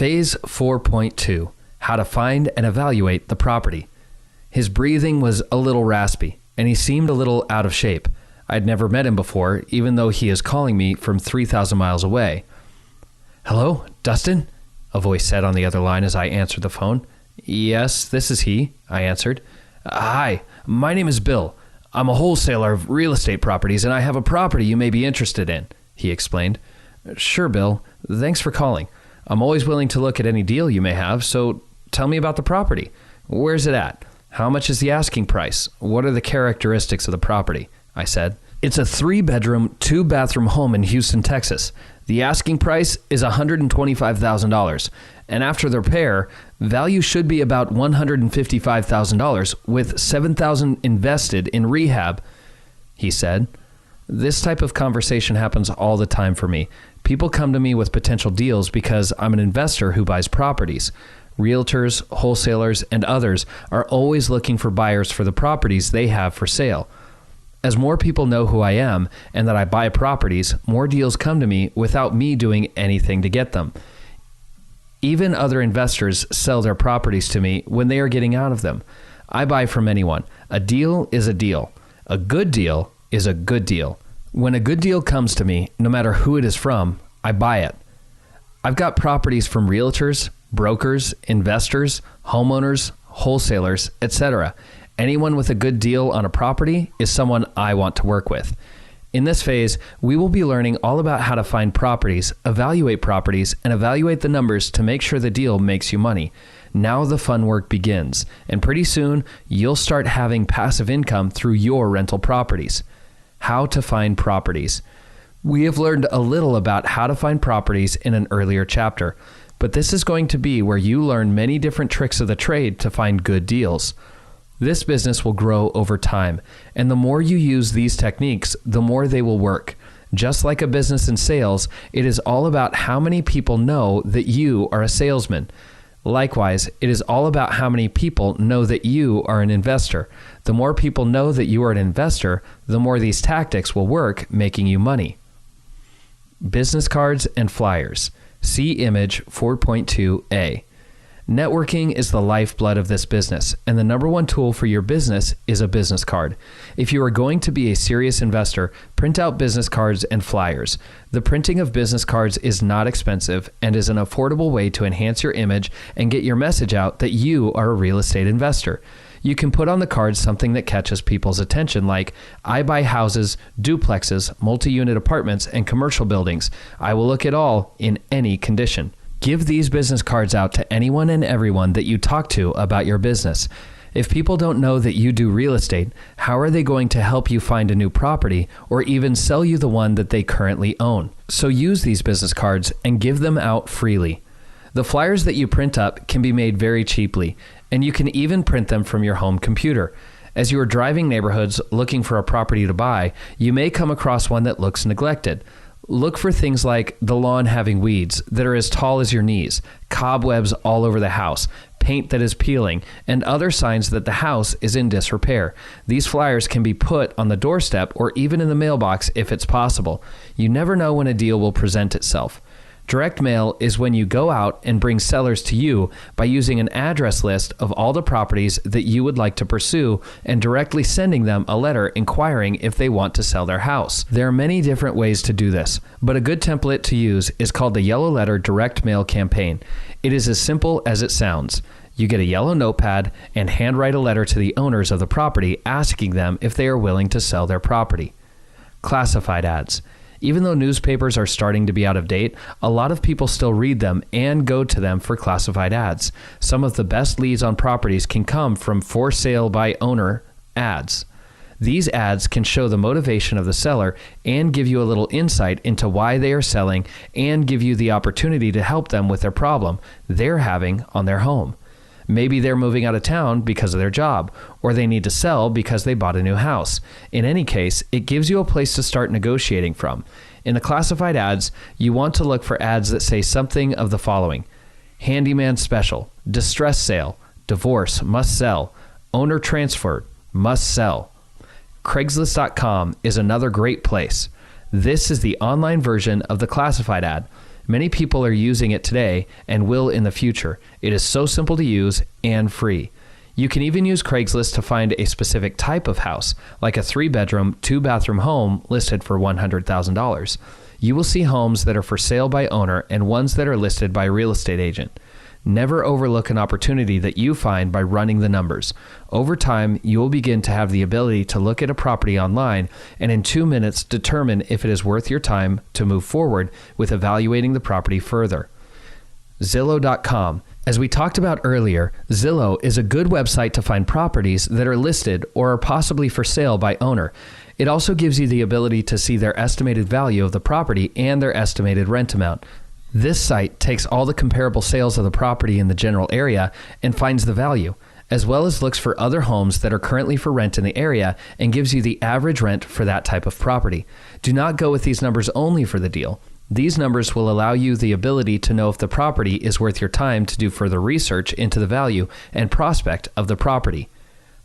Phase 4.2, How to Find and Evaluate the Property. His breathing was a little raspy, and he seemed a little out of shape. I'd never met him before, even though he is calling me from 3,000 miles away. "Hello, Dustin?" a voice said on the other line as I answered the phone. "Yes, this is he," I answered. "Hi, my name is Bill. I'm a wholesaler of real estate properties, and I have a property you may be interested in," he explained. "Sure, Bill. Thanks for calling. I'm always willing to look at any deal you may have, so tell me about the property. Where's it at? How much is the asking price? What are the characteristics of the property?" I said. "It's a 3-bedroom, 2-bathroom home in Houston, Texas. The asking price is $125,000, and after the repair, value should be about $155,000 with $7,000 invested in rehab," he said. This type of conversation happens all the time for me. People come to me with potential deals because I'm an investor who buys properties. Realtors, wholesalers, and others are always looking for buyers for the properties they have for sale. As more people know who I am and that I buy properties, more deals come to me without me doing anything to get them. Even other investors sell their properties to me when they are getting out of them. I buy from anyone. A deal is a deal. A good deal is a good deal. When a good deal comes to me, no matter who it is from, I buy it. I've got properties from realtors, brokers, investors, homeowners, wholesalers, etc. Anyone with a good deal on a property is someone I want to work with. In this phase, we will be learning all about how to find properties, evaluate properties, and evaluate the numbers to make sure the deal makes you money. Now the fun work begins, and pretty soon you'll start having passive income through your rental properties. How to find properties. We have learned a little about how to find properties in an earlier chapter, but this is going to be where you learn many different tricks of the trade to find good deals. This business will grow over time, and the more you use these techniques, the more they will work. Just like a business in sales, it is all about how many people know that you are a salesman. Likewise, it is all about how many people know that you are an investor. The more people know that you are an investor, the more these tactics will work, making you money. Business cards and flyers. See image 4.2a. Networking is the lifeblood of this business, and the number one tool for your business is a business card. If you are going to be a serious investor, print out business cards and flyers. The printing of business cards is not expensive and is an affordable way to enhance your image and get your message out that you are a real estate investor. You can put on the cards something that catches people's attention, like, "I buy houses, duplexes, multi-unit apartments, and commercial buildings. I will look at all in any condition." Give these business cards out to anyone and everyone that you talk to about your business. If people don't know that you do real estate, how are they going to help you find a new property or even sell you the one that they currently own? So use these business cards and give them out freely. The flyers that you print up can be made very cheaply, and you can even print them from your home computer. As you are driving neighborhoods looking for a property to buy, you may come across one that looks neglected. Look for things like the lawn having weeds that are as tall as your knees, cobwebs all over the house, paint that is peeling, and other signs that the house is in disrepair. These flyers can be put on the doorstep or even in the mailbox if it's possible. You never know when a deal will present itself. Direct mail is when you go out and bring sellers to you by using an address list of all the properties that you would like to pursue and directly sending them a letter inquiring if they want to sell their house. There are many different ways to do this, but a good template to use is called the Yellow Letter Direct Mail Campaign. It is as simple as it sounds. You get a yellow notepad and handwrite a letter to the owners of the property asking them if they are willing to sell their property. Classified ads. Even though newspapers are starting to be out of date, a lot of people still read them and go to them for classified ads. Some of the best leads on properties can come from for sale by owner ads. These ads can show the motivation of the seller and give you a little insight into why they are selling and give you the opportunity to help them with their problem they're having on their home. Maybe they're moving out of town because of their job, or they need to sell because they bought a new house. In any case, it gives you a place to start negotiating from. In the classified ads, you want to look for ads that say something of the following: handyman special, distress sale, divorce, must sell, owner transferred, must sell. Craigslist.com is another great place. This is the online version of the classified ad. Many people are using it today and will in the future. It is so simple to use and free. You can even use Craigslist to find a specific type of house, like a 3-bedroom, 2-bathroom home listed for $100,000. You will see homes that are for sale by owner and ones that are listed by a real estate agent. Never overlook an opportunity that you find by running the numbers. Over time, you will begin to have the ability to look at a property online and in 2 minutes determine if it is worth your time to move forward with evaluating the property further. Zillow.com. As we talked about earlier, Zillow is a good website to find properties that are listed or are possibly for sale by owner. It also gives you the ability to see their estimated value of the property and their estimated rent amount. This site takes all the comparable sales of the property in the general area and finds the value, as well as looks for other homes that are currently for rent in the area and gives you the average rent for that type of property. Do not go with these numbers only for the deal. These numbers will allow you the ability to know if the property is worth your time to do further research into the value and prospect of the property.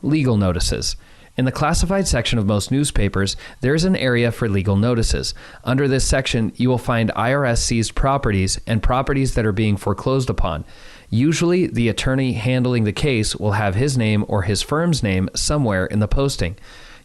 Legal notices. In the classified section of most newspapers, there is an area for legal notices. Under this section, you will find IRS seized properties and properties that are being foreclosed upon. Usually, the attorney handling the case will have his name or his firm's name somewhere in the posting.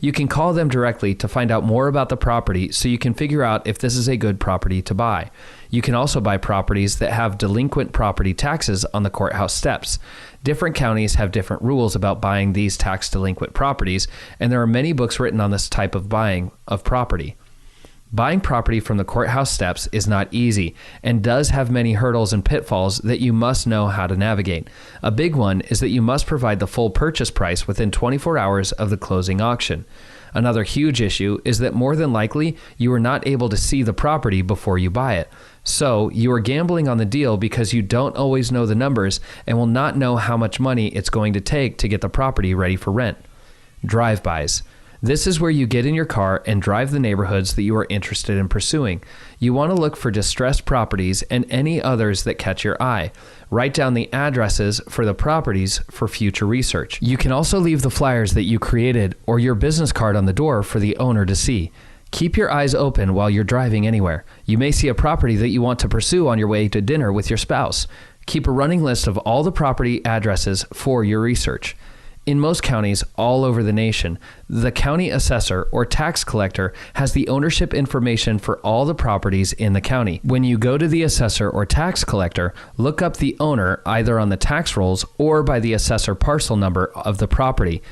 You can call them directly to find out more about the property so you can figure out if this is a good property to buy. You can also buy properties that have delinquent property taxes on the courthouse steps. Different counties have different rules about buying these tax delinquent properties, and there are many books written on this type of buying of property. Buying property from the courthouse steps is not easy and does have many hurdles and pitfalls that you must know how to navigate. A big one is that you must provide the full purchase price within 24 hours of the closing auction. Another huge issue is that more than likely you are not able to see the property before you buy it. So you are gambling on the deal because you don't always know the numbers and will not know how much money it's going to take to get the property ready for rent. Drive-bys. This is where you get in your car and drive the neighborhoods that you are interested in pursuing. You want to look for distressed properties and any others that catch your eye. Write down the addresses for the properties for future research. You can also leave the flyers that you created or your business card on the door for the owner to see. Keep your eyes open while you're driving anywhere. You may see a property that you want to pursue on your way to dinner with your spouse. Keep a running list of all the property addresses for your research. In most counties all over the nation, the county assessor or tax collector has the ownership information for all the properties in the county. When you go to the assessor or tax collector, look up the owner either on the tax rolls or by the assessor parcel number of the property.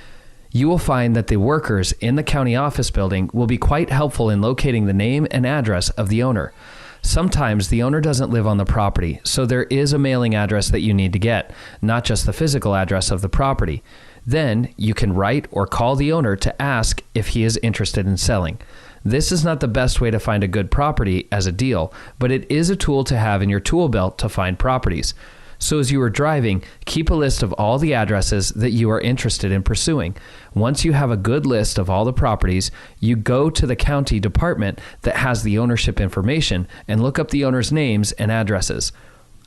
You will find that the workers in the county office building will be quite helpful in locating the name and address of the owner. Sometimes the owner doesn't live on the property, so there is a mailing address that you need to get, not just the physical address of the property. Then you can write or call the owner to ask if he is interested in selling. This is not the best way to find a good property as a deal, but it is a tool to have in your tool belt to find properties. So as you are driving, keep a list of all the addresses that you are interested in pursuing. Once you have a good list of all the properties, you go to the county department that has the ownership information and look up the owner's names and addresses.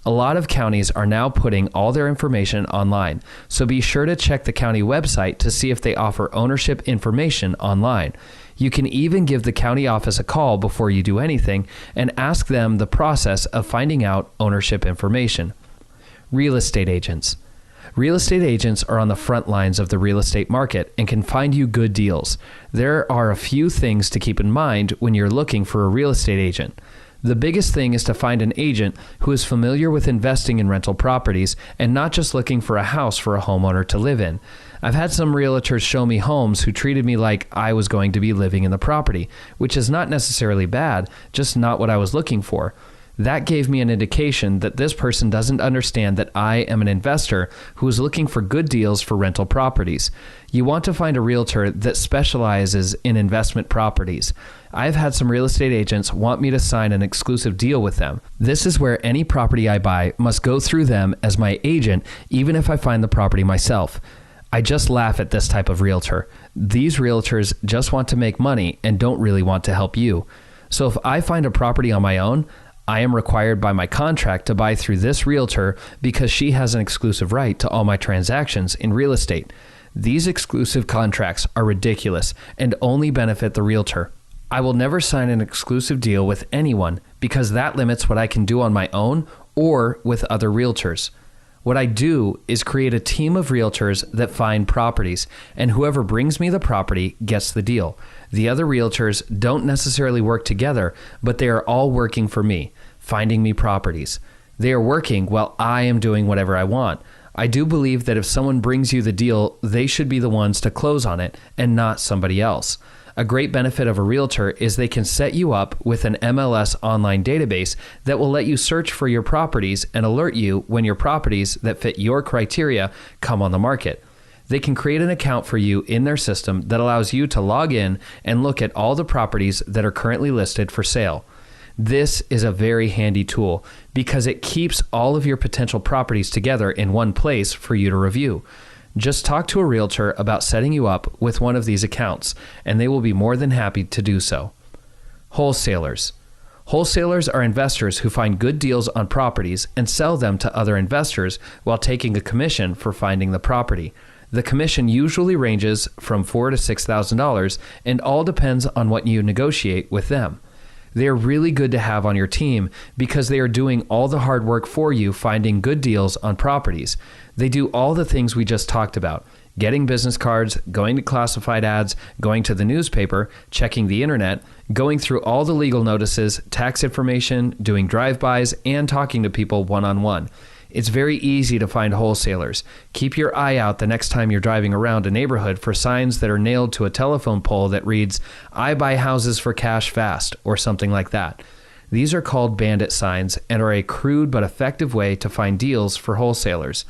A lot of counties are now putting all their information online, so be sure to check the county website to see if they offer ownership information online. You can even give the county office a call before you do anything and ask them the process of finding out ownership information. Real estate agents. Real estate agents are on the front lines of the real estate market and can find you good deals. There are a few things to keep in mind when you're looking for a real estate agent. The biggest thing is to find an agent who is familiar with investing in rental properties and not just looking for a house for a homeowner to live in. I've had some realtors show me homes who treated me like I was going to be living in the property, which is not necessarily bad, just not what I was looking for. That gave me an indication that this person doesn't understand that I am an investor who is looking for good deals for rental properties. You want to find a realtor that specializes in investment properties. I've had some real estate agents want me to sign an exclusive deal with them. This is where any property I buy must go through them as my agent, even if I find the property myself. I just laugh at this type of realtor. These realtors just want to make money and don't really want to help you. So if I find a property on my own, I am required by my contract to buy through this realtor because she has an exclusive right to all my transactions in real estate. These exclusive contracts are ridiculous and only benefit the realtor. I will never sign an exclusive deal with anyone because that limits what I can do on my own or with other realtors. What I do is create a team of realtors that find properties, and whoever brings me the property gets the deal. The other realtors don't necessarily work together, but they are all working for me, finding me properties. They are working while I am doing whatever I want. I do believe that if someone brings you the deal, they should be the ones to close on it and not somebody else. A great benefit of a realtor is they can set you up with an MLS online database that will let you search for your properties and alert you when your properties that fit your criteria come on the market. They can create an account for you in their system that allows you to log in and look at all the properties that are currently listed for sale. This is a very handy tool because it keeps all of your potential properties together in one place for you to review. Just talk to a realtor about setting you up with one of these accounts, and they will be more than happy to do so. Wholesalers. Wholesalers are investors who find good deals on properties and sell them to other investors while taking a commission for finding the property. The commission usually ranges from $4,000 to $6,000 and all depends on what you negotiate with them. They are really good to have on your team because they are doing all the hard work for you finding good deals on properties. They do all the things we just talked about: getting business cards, going to classified ads, going to the newspaper, checking the internet, going through all the legal notices, tax information, doing drive-bys, and talking to people one-on-one. It's very easy to find wholesalers. Keep your eye out the next time you're driving around a neighborhood for signs that are nailed to a telephone pole that reads, "I buy houses for cash fast," or something like that. These are called bandit signs and are a crude but effective way to find deals for wholesalers.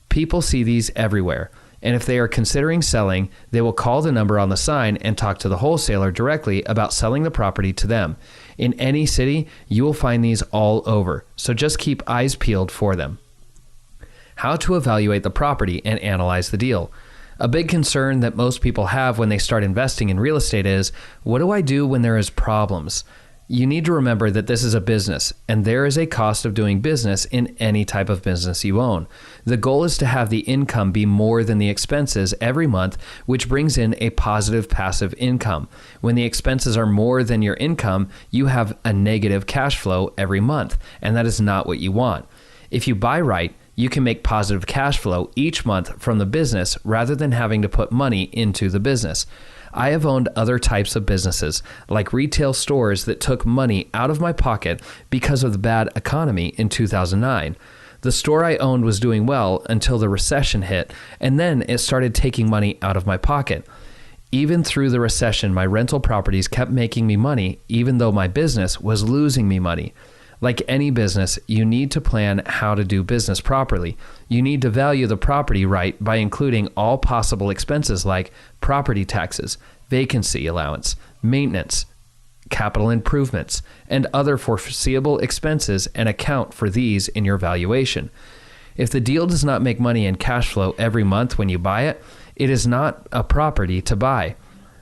People see these everywhere, and if they are considering selling, they will call the number on the sign and talk to the wholesaler directly about selling the property to them. In any city, you will find these all over, so just keep eyes peeled for them. How to evaluate the property and analyze the deal. A big concern that most people have when they start investing in real estate is, what do I do when there is problems? You need to remember that this is a business, and there is a cost of doing business in any type of business you own. The goal is to have the income be more than the expenses every month, which brings in a positive passive income. When the expenses are more than your income, you have a negative cash flow every month, and that is not what you want. If you buy right, you can make positive cash flow each month from the business rather than having to put money into the business. I have owned other types of businesses, like retail stores that took money out of my pocket because of the bad economy in 2009. The store I owned was doing well until the recession hit, and then it started taking money out of my pocket. Even through the recession, my rental properties kept making me money, even though my business was losing me money. Like any business, you need to plan how to do business properly. You need to value the property right by including all possible expenses like property taxes, vacancy allowance, maintenance, capital improvements, and other foreseeable expenses, and account for these in your valuation. If the deal does not make money and cash flow every month when you buy it, it is not a property to buy.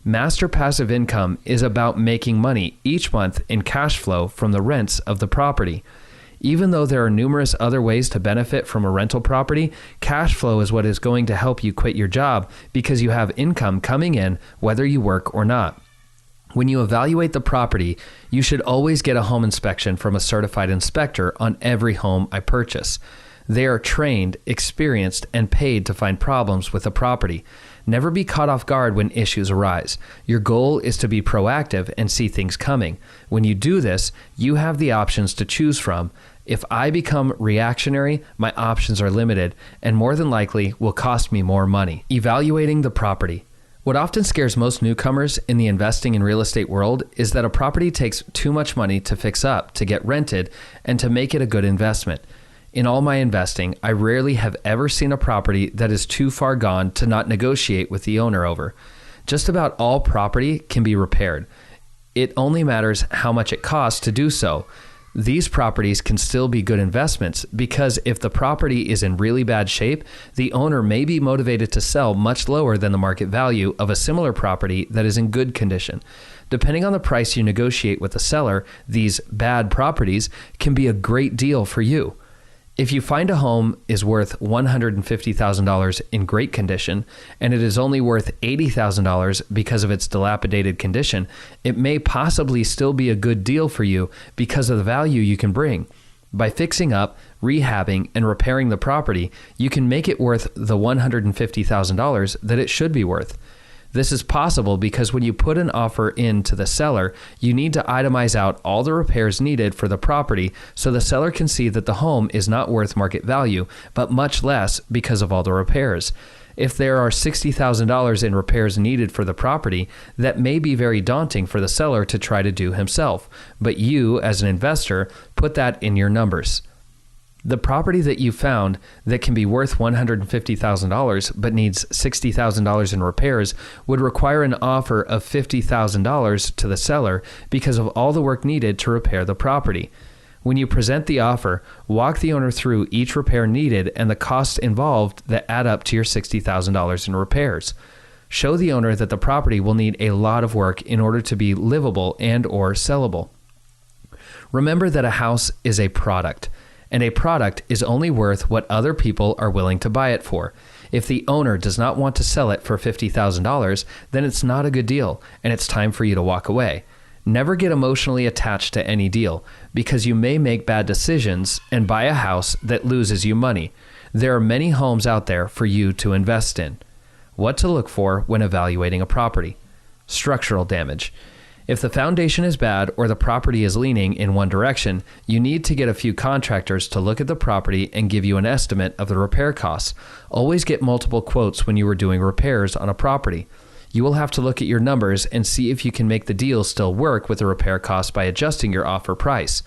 Master passive income is about making money each month in cash flow from the rents of the property. Even though there are numerous other ways to benefit from a rental property, cash flow is what is going to help you quit your job because you have income coming in whether you work or not. When you evaluate the property, you should always get a home inspection from a certified inspector on every home I purchase. They are trained, experienced, and paid to find problems with a property. Never be caught off guard when issues arise. Your goal is to be proactive and see things coming. When you do this, you have the options to choose from. If I become reactionary, my options are limited and more than likely will cost me more money. Evaluating the property. What often scares most newcomers in the investing in real estate world is that a property takes too much money to fix up, to get rented, and to make it a good investment. In all my investing, I rarely have ever seen a property that is too far gone to not negotiate with the owner over. Just about all property can be repaired. It only matters how much it costs to do so. These properties can still be good investments because if the property is in really bad shape, the owner may be motivated to sell much lower than the market value of a similar property that is in good condition. Depending on the price you negotiate with the seller, these bad properties can be a great deal for you. If you find a home is worth $150,000 in great condition and it is only worth $80,000 because of its dilapidated condition, it may possibly still be a good deal for you because of the value you can bring. By fixing up, rehabbing, and repairing the property, you can make it worth the $150,000 that it should be worth. This is possible because when you put an offer in to the seller, you need to itemize out all the repairs needed for the property so the seller can see that the home is not worth market value, but much less because of all the repairs. If there are $60,000 in repairs needed for the property, that may be very daunting for the seller to try to do himself, but you, as an investor, put that in your numbers. The property that you found that can be worth $150,000 but needs $60,000 in repairs would require an offer of $50,000 to the seller because of all the work needed to repair the property. When you present the offer, walk the owner through each repair needed and the costs involved that add up to your $60,000 in repairs. Show the owner that the property will need a lot of work in order to be livable and or sellable. Remember that a house is a product. And a product is only worth what other people are willing to buy it for. If the owner does not want to sell it for $50,000, then it's not a good deal, and it's time for you to walk away. Never get emotionally attached to any deal, because you may make bad decisions and buy a house that loses you money. There are many homes out there for you to invest in. What to look for when evaluating a property. Structural damage. If the foundation is bad or the property is leaning in one direction, you need to get a few contractors to look at the property and give you an estimate of the repair costs. Always get multiple quotes when you are doing repairs on a property. You will have to look at your numbers and see if you can make the deal still work with the repair costs by adjusting your offer price.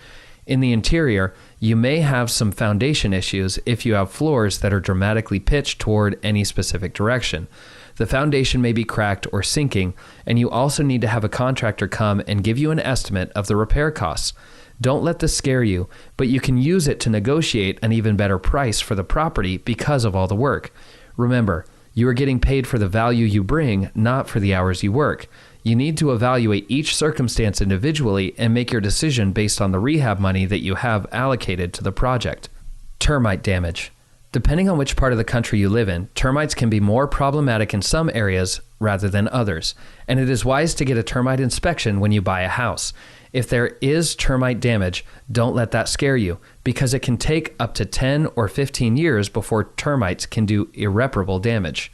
In the interior, you may have some foundation issues if you have floors that are dramatically pitched toward any specific direction. The foundation may be cracked or sinking, and you also need to have a contractor come and give you an estimate of the repair costs. Don't let this scare you, but you can use it to negotiate an even better price for the property because of all the work. Remember, you are getting paid for the value you bring, not for the hours you work. You need to evaluate each circumstance individually and make your decision based on the rehab money that you have allocated to the project. Termite damage. Depending on which part of the country you live in, termites can be more problematic in some areas rather than others, and it is wise to get a termite inspection when you buy a house. If there is termite damage, don't let that scare you, because it can take up to 10 or 15 years before termites can do irreparable damage.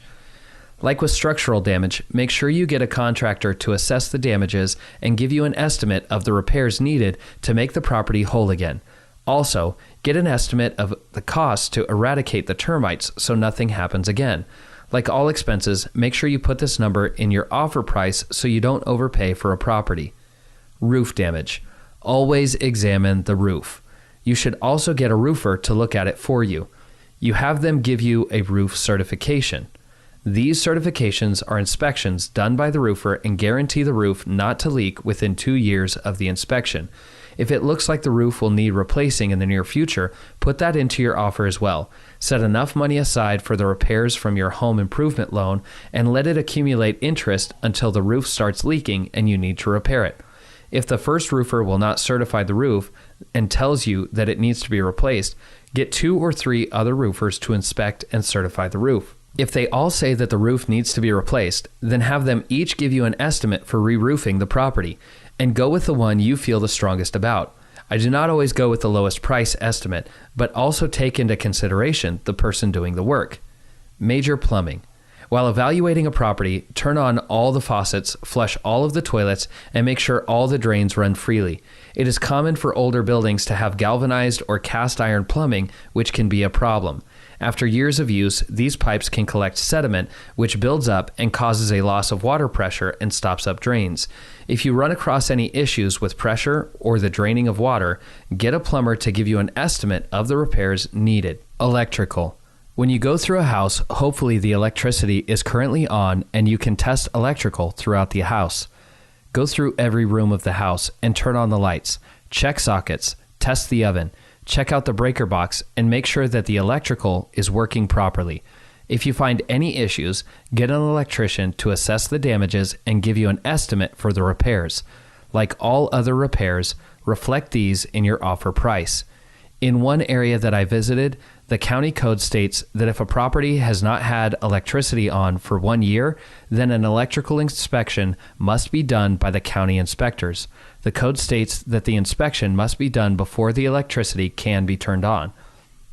Like with structural damage, make sure you get a contractor to assess the damages and give you an estimate of the repairs needed to make the property whole again. Also, get an estimate of the cost to eradicate the termites so nothing happens again. Like all expenses, make sure you put this number in your offer price so you don't overpay for a property. Roof damage. Always examine the roof. You should also get a roofer to look at it for you. You have them give you a roof certification. These certifications are inspections done by the roofer and guarantee the roof not to leak within 2 years of the inspection. If it looks like the roof will need replacing in the near future, put that into your offer as well. Set enough money aside for the repairs from your home improvement loan and let it accumulate interest until the roof starts leaking and you need to repair it. If the first roofer will not certify the roof and tells you that it needs to be replaced, get 2 or 3 other roofers to inspect and certify the roof. If they all say that the roof needs to be replaced, then have them each give you an estimate for re-roofing the property, and go with the one you feel the strongest about. I do not always go with the lowest price estimate, but also take into consideration the person doing the work. Major plumbing. While evaluating a property, turn on all the faucets, flush all of the toilets, and make sure all the drains run freely. It is common for older buildings to have galvanized or cast iron plumbing, which can be a problem. After years of use, these pipes can collect sediment, which builds up and causes a loss of water pressure and stops up drains. If you run across any issues with pressure or the draining of water, get a plumber to give you an estimate of the repairs needed. Electrical. When you go through a house, hopefully the electricity is currently on and you can test electrical throughout the house. Go through every room of the house and turn on the lights. Check sockets, test the oven. Check out the breaker box and make sure that the electrical is working properly. If you find any issues, get an electrician to assess the damages and give you an estimate for the repairs. Like all other repairs, reflect these in your offer price. In one area that I visited, the county code states that if a property has not had electricity on for 1 year, then an electrical inspection must be done by the county inspectors. The code states that the inspection must be done before the electricity can be turned on.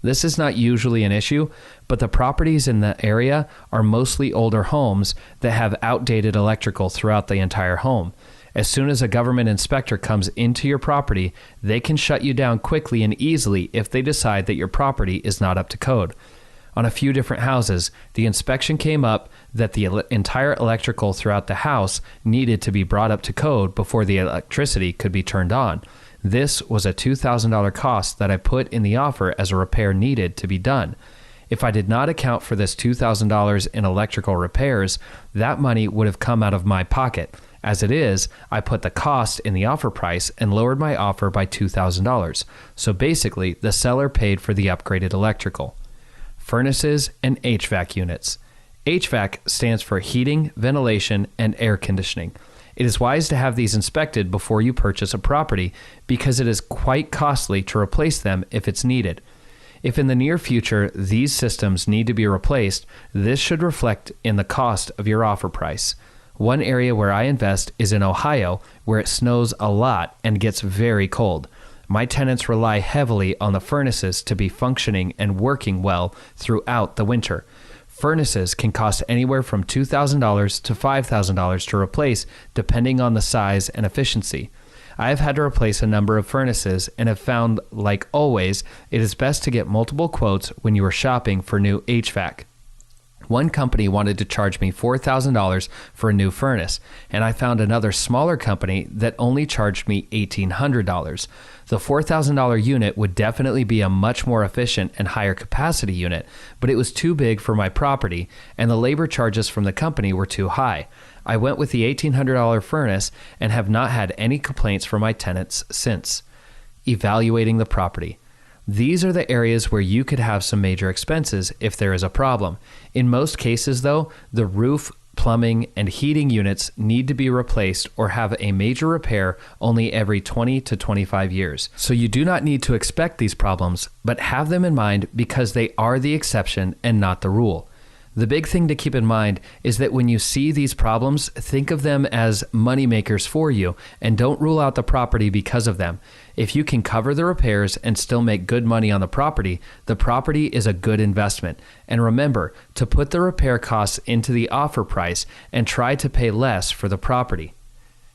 This is not usually an issue, but the properties in the area are mostly older homes that have outdated electrical throughout the entire home. As soon as a government inspector comes into your property, they can shut you down quickly and easily if they decide that your property is not up to code. On a few different houses, the inspection came up that the entire electrical throughout the house needed to be brought up to code before the electricity could be turned on. This was a $2,000 cost that I put in the offer as a repair needed to be done. If I did not account for this $2,000 in electrical repairs, that money would have come out of my pocket. As it is, I put the cost in the offer price and lowered my offer by $2,000. So basically, the seller paid for the upgraded electrical. Furnaces and HVAC units. HVAC stands for heating, ventilation, and air conditioning. It is wise to have these inspected before you purchase a property because it is quite costly to replace them if it's needed. If in the near future these systems need to be replaced, this should reflect in the cost of your offer price. One area where I invest is in Ohio, where it snows a lot and gets very cold. My tenants rely heavily on the furnaces to be functioning and working well throughout the winter. Furnaces can cost anywhere from $2,000 to $5,000 to replace, depending on the size and efficiency. I have had to replace a number of furnaces and have found, like always, it is best to get multiple quotes when you are shopping for new HVAC. One company wanted to charge me $4,000 for a new furnace, and I found another smaller company that only charged me $1,800. The $4,000 unit would definitely be a much more efficient and higher capacity unit, but it was too big for my property, and the labor charges from the company were too high. I went with the $1,800 furnace and have not had any complaints from my tenants since. Evaluating the property. These are the areas where you could have some major expenses if there is a problem. In most cases, though, the roof, plumbing, and heating units need to be replaced or have a major repair only every 20 to 25 years. So you do not need to expect these problems, but have them in mind because they are the exception and not the rule. The big thing to keep in mind is that when you see these problems, think of them as money makers for you and don't rule out the property because of them. If you can cover the repairs and still make good money on the property is a good investment. And remember to put the repair costs into the offer price and try to pay less for the property.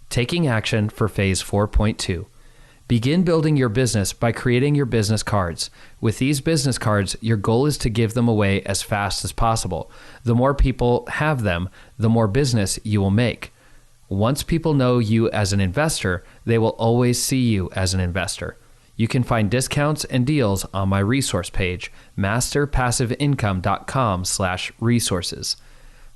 Taking action for phase 4.2. Begin building your business by creating your business cards. With these business cards, your goal is to give them away as fast as possible. The more people have them, the more business you will make. Once people know you as an investor, they will always see you as an investor. You can find discounts and deals on my resource page, masterpassiveincome.com/resources.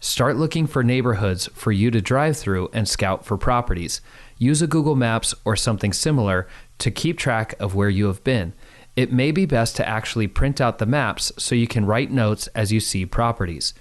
Start looking for neighborhoods for you to drive through and scout for properties. Use a Google Maps or something similar to keep track of where you have been. It may be best to actually print out the maps so you can write notes as you see properties.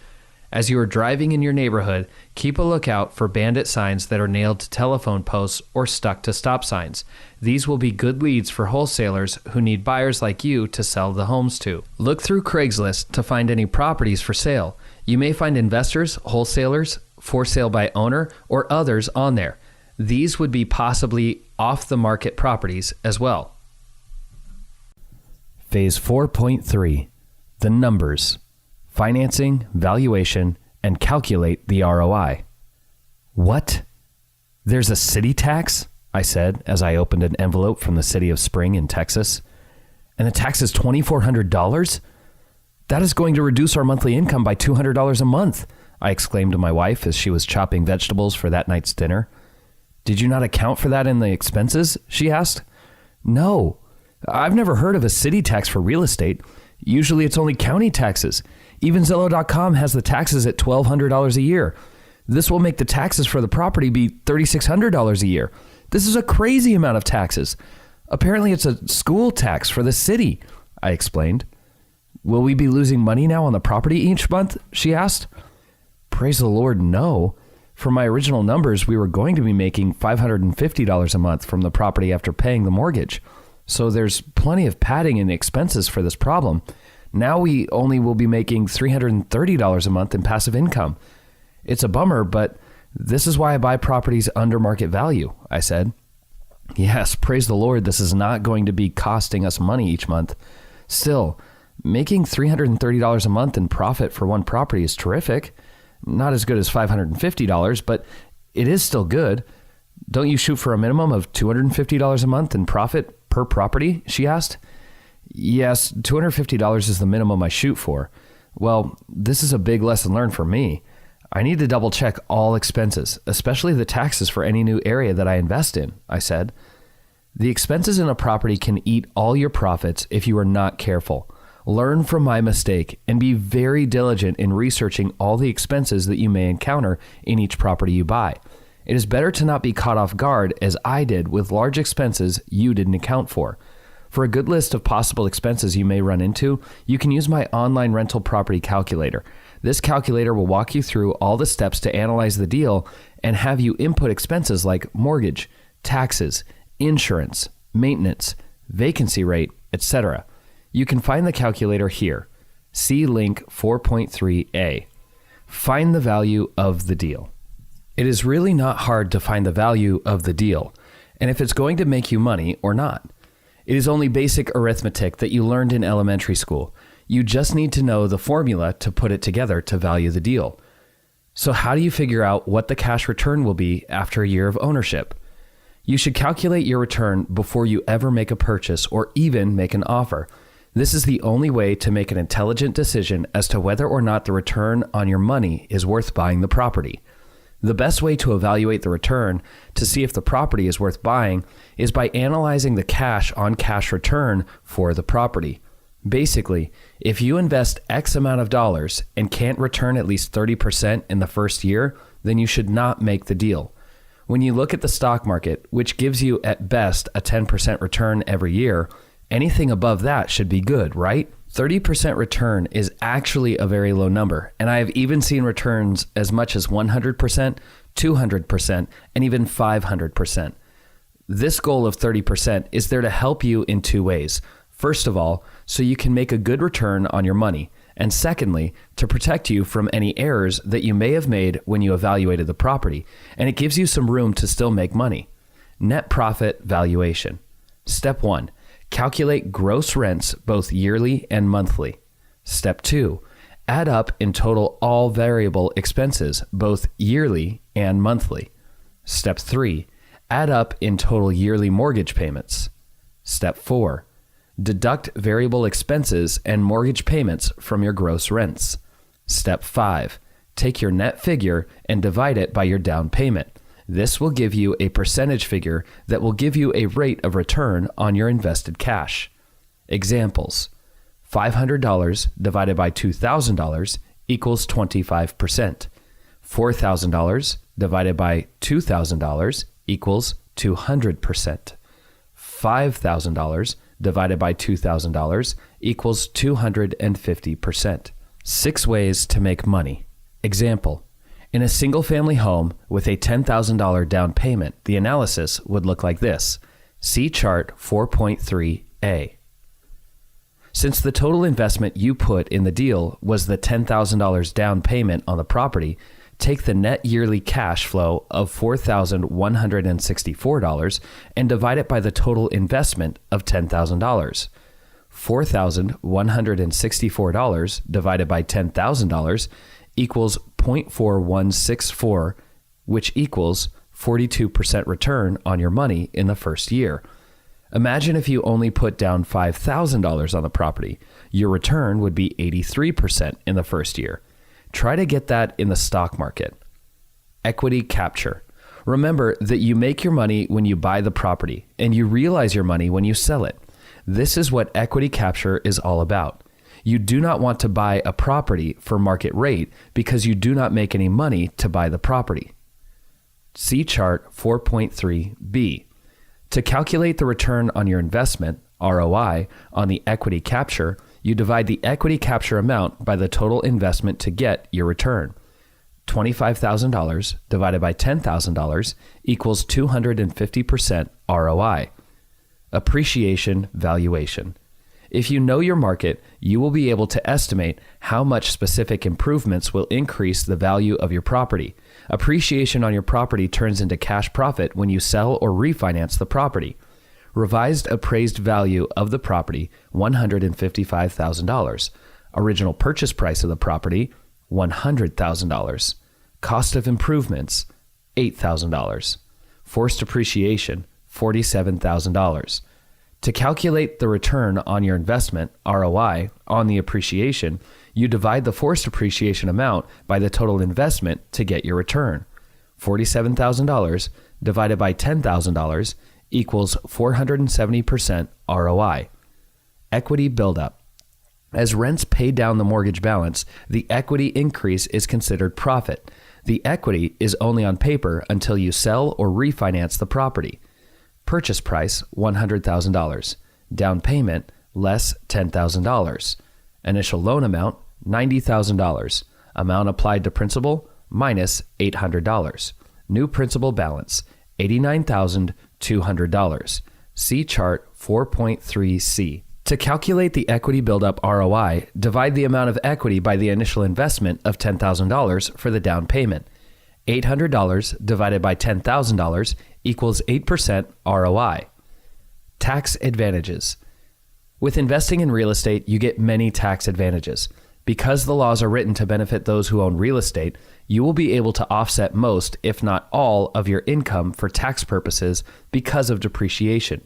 As you are driving in your neighborhood, keep a lookout for bandit signs that are nailed to telephone posts or stuck to stop signs. These will be good leads for wholesalers who need buyers like you to sell the homes to. Look through Craigslist to find any properties for sale. You may find investors, wholesalers, for sale by owner, or others on there. These would be possibly off-the-market properties as well. Phase 4.3, the numbers. Financing, valuation, and calculate the ROI. What? There's a city tax? I said as I opened an envelope from the city of Spring in Texas. And the tax is $2,400? That is going to reduce our monthly income by $200 a month, I exclaimed to my wife as she was chopping vegetables for that night's dinner. Did you not account for that in the expenses? She asked. No, I've never heard of a city tax for real estate. Usually it's only county taxes. Even Zillow.com has the taxes at $1,200 a year. This will make the taxes for the property be $3,600 a year. This is a crazy amount of taxes. Apparently it's a school tax for the city, I explained. Will we be losing money now on the property each month? She asked. Praise the Lord, no. For my original numbers, we were going to be making $550 a month from the property after paying the mortgage. So there's plenty of padding in expenses for this problem. Now we only will be making $330 a month in passive income. It's a bummer, but this is why I buy properties under market value, I said. Yes, praise the Lord, this is not going to be costing us money each month. Still, making $330 a month in profit for one property is terrific. Not as good as $550, but it is still good. Don't you shoot for a minimum of $250 a month in profit per property? She asked. Yes, $250 is the minimum I shoot for. Well, this is a big lesson learned for me. I need to double check all expenses, especially the taxes for any new area that I invest in, I said. The expenses in a property can eat all your profits if you are not careful. Learn from my mistake and be very diligent in researching all the expenses that you may encounter in each property you buy. It is better to not be caught off guard as I did with large expenses you didn't account for. For a good list of possible expenses you may run into, you can use my online rental property calculator. This calculator will walk you through all the steps to analyze the deal and have you input expenses like mortgage, taxes, insurance, maintenance, vacancy rate, etc. You can find the calculator here. See link 4.3a. Find the value of the deal. It is really not hard to find the value of the deal, and if it's going to make you money or not. It is only basic arithmetic that you learned in elementary school. You just need to know the formula to put it together to value the deal. So how do you figure out what the cash return will be after a year of ownership? You should calculate your return before you ever make a purchase or even make an offer. This is the only way to make an intelligent decision as to whether or not the return on your money is worth buying the property. The best way to evaluate the return to see if the property is worth buying is by analyzing the cash-on-cash return for the property. Basically, if you invest X amount of dollars and can't return at least 30% in the first year, then you should not make the deal. When you look at the stock market, which gives you at best a 10% return every year, anything above that should be good, right? 30% return is actually a very low number, and I have even seen returns as much as 100%, 200%, and even 500%. This goal of 30% is there to help you in two ways. First of all, so you can make a good return on your money, and secondly, to protect you from any errors that you may have made when you evaluated the property, and it gives you some room to still make money. Net profit valuation. Step 1. Calculate gross rents both yearly and monthly. Step 2. Add up in total all variable expenses, both yearly and monthly. Step 3. Add up in total yearly mortgage payments. Step 4. Deduct variable expenses and mortgage payments from your gross rents. Step 5. Take your net figure and divide it by your down payment. This will give you a percentage figure that will give you a rate of return on your invested cash. Examples: $500 divided by $2,000 equals 25%. $4,000 divided by $2,000 equals 200%. $5,000 divided by $2,000 equals 250%. 6 ways to make money. Example: in a single-family home with a $10,000 down payment, the analysis would look like this. See chart 4.3a. Since the total investment you put in the deal was the $10,000 down payment on the property, take the net yearly cash flow of $4,164 and divide it by the total investment of $10,000. $4,164 divided by $10,000 equals 0.4164, which equals 42% return on your money in the first year. Imagine if you only put down $5,000 on the property. Your return would be 83% in the first year. Try to get that in the stock market. Equity capture. Remember that you make your money when you buy the property, and you realize your money when you sell it. This is what equity capture is all about. You do not want to buy a property for market rate because you do not make any money to buy the property. See chart 4.3b. To calculate the return on your investment, ROI, on the equity capture, you divide the equity capture amount by the total investment to get your return. $25,000 divided by $10,000 equals 250% ROI. Appreciation valuation. If you know your market, you will be able to estimate how much specific improvements will increase the value of your property. Appreciation on your property turns into cash profit when you sell or refinance the property. Revised appraised value of the property, $155,000. Original purchase price of the property, $100,000. Cost of improvements, $8,000. Forced appreciation, $47,000. To calculate the return on your investment, ROI, on the appreciation, you divide the forced appreciation amount by the total investment to get your return. $47,000 divided by $10,000 equals 470% ROI. Equity buildup. As rents pay down the mortgage balance, the equity increase is considered profit. The equity is only on paper until you sell or refinance the property. Purchase price, $100,000. Down payment, less $10,000. Initial loan amount, $90,000. Amount applied to principal, minus $800. New principal balance, $89,200. See chart 4.3C. To calculate the equity buildup ROI, divide the amount of equity by the initial investment of $10,000 for the down payment. $800 divided by $10,000 equals 8% ROI. Tax advantages. With investing in real estate, you get many tax advantages. Because the laws are written to benefit those who own real estate, you will be able to offset most, if not all, of your income for tax purposes because of depreciation.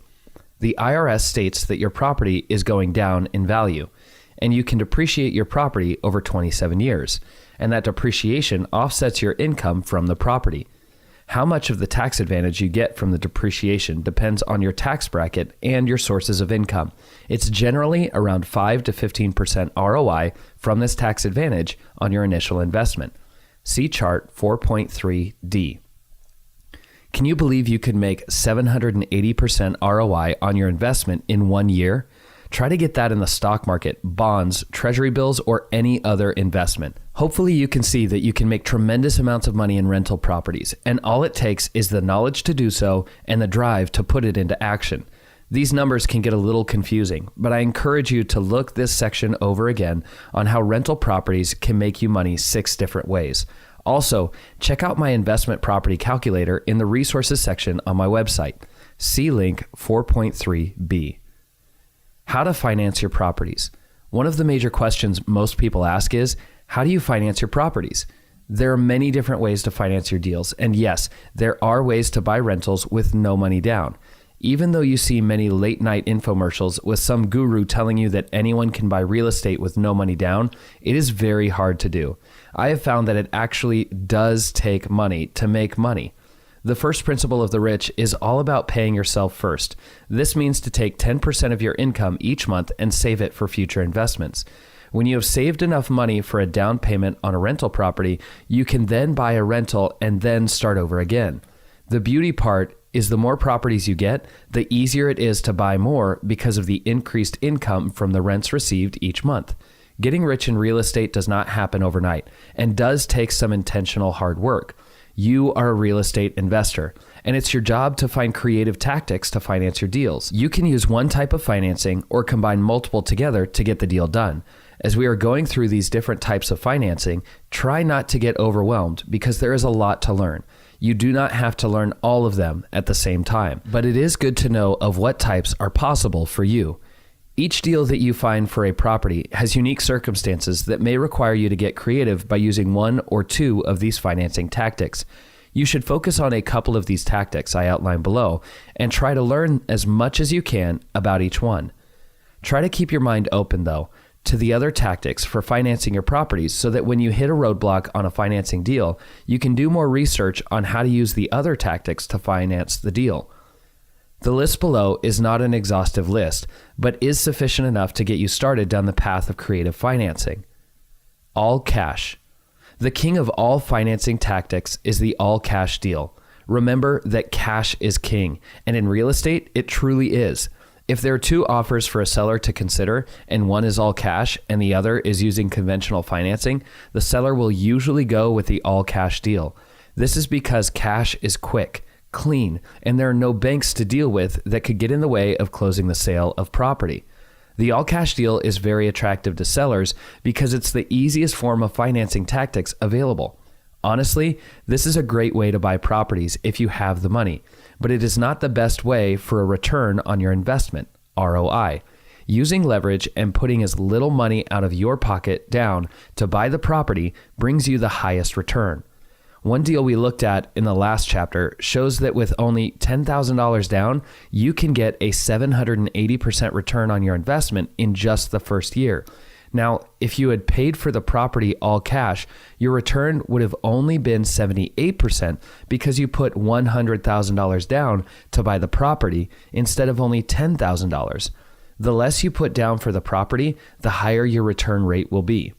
The IRS states that your property is going down in value, and you can depreciate your property over 27 years, and that depreciation offsets your income from the property. How much of the tax advantage you get from the depreciation depends on your tax bracket and your sources of income. It's generally around 5 to 15% ROI from this tax advantage on your initial investment. See chart 4.3D. Can you believe you could make 780% ROI on your investment in 1 year? Try to get that in the stock market, bonds, treasury bills, or any other investment. Hopefully you can see that you can make tremendous amounts of money in rental properties, and all it takes is the knowledge to do so and the drive to put it into action. These numbers can get a little confusing, but I encourage you to look this section over again on how rental properties can make you money 6 different ways. Also, check out my investment property calculator in the resources section on my website. See link 4.3b. How to finance your properties. One of the major questions most people ask is, how do you finance your properties? There are many different ways to finance your deals, and yes, there are ways to buy rentals with no money down. Even though you see many late-night infomercials with some guru telling you that anyone can buy real estate with no money down, it is very hard to do. I have found that it actually does take money to make money. The first principle of the rich is all about paying yourself first. This means to take 10% of your income each month and save it for future investments. When you have saved enough money for a down payment on a rental property, you can then buy a rental and then start over again. The beauty part is the more properties you get, the easier it is to buy more because of the increased income from the rents received each month. Getting rich in real estate does not happen overnight and does take some intentional hard work. You are a real estate investor, and it's your job to find creative tactics to finance your deals. You can use one type of financing or combine multiple together to get the deal done. As we are going through these different types of financing, try not to get overwhelmed because there is a lot to learn. You do not have to learn all of them at the same time, but it is good to know of what types are possible for you. Each deal that you find for a property has unique circumstances that may require you to get creative by using one or two of these financing tactics. You should focus on a couple of these tactics I outlined below and try to learn as much as you can about each one. Try to keep your mind open, though, to the other tactics for financing your properties so that when you hit a roadblock on a financing deal, you can do more research on how to use the other tactics to finance the deal. The list below is not an exhaustive list, but is sufficient enough to get you started down the path of creative financing. All cash. The king of all financing tactics is the all cash deal. Remember that cash is king, and in real estate, it truly is. If there are 2 offers for a seller to consider, and one is all cash and the other is using conventional financing, the seller will usually go with the all cash deal. This is because cash is quick, clean, and there are no banks to deal with that could get in the way of closing the sale of property. The all-cash deal is very attractive to sellers because it's the easiest form of financing tactics available. Honestly, this is a great way to buy properties if you have the money, but it is not the best way for a return on your investment, ROI. Using leverage and putting as little money out of your pocket down to buy the property brings you the highest return. One deal we looked at in the last chapter shows that with only $10,000 down, you can get a 780% return on your investment in just the first year. Now, if you had paid for the property all cash, your return would have only been 78% because you put $100,000 down to buy the property instead of only $10,000. The less you put down for the property, the higher your return rate will be.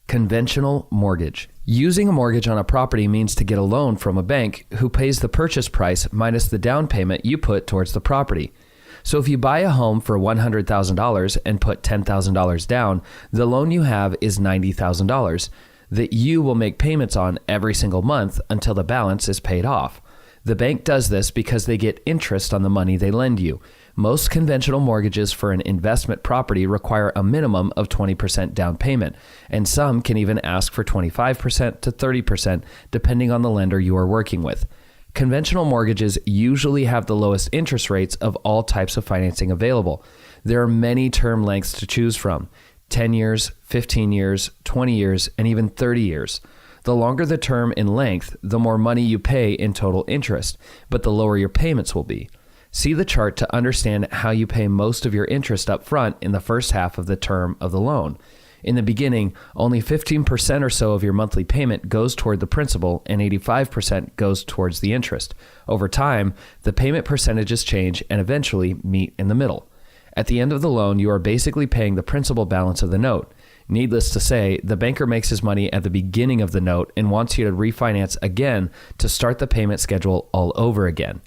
Conventional mortgage. Using a mortgage on a property means to get a loan from a bank who pays the purchase price minus the down payment you put towards the property. So if you buy a home for $100,000 and put $10,000 down, the loan you have is $90,000 that you will make payments on every single month until the balance is paid off. The bank does this because they get interest on the money they lend you. Most conventional mortgages for an investment property require a minimum of 20% down payment, and some can even ask for 25% to 30% depending on the lender you are working with. Conventional mortgages usually have the lowest interest rates of all types of financing available. There are many term lengths to choose from: 10 years, 15 years, 20 years, and even 30 years. The longer the term in length, the more money you pay in total interest, but the lower your payments will be. See the chart to understand how you pay most of your interest up front in the first half of the term of the loan. In the beginning, only 15% or so of your monthly payment goes toward the principal and 85% goes towards the interest. Over time, the payment percentages change and eventually meet in the middle. At the end of the loan, you are basically paying the principal balance of the note. Needless to say, the banker makes his money at the beginning of the note and wants you to refinance again to start the payment schedule all over again.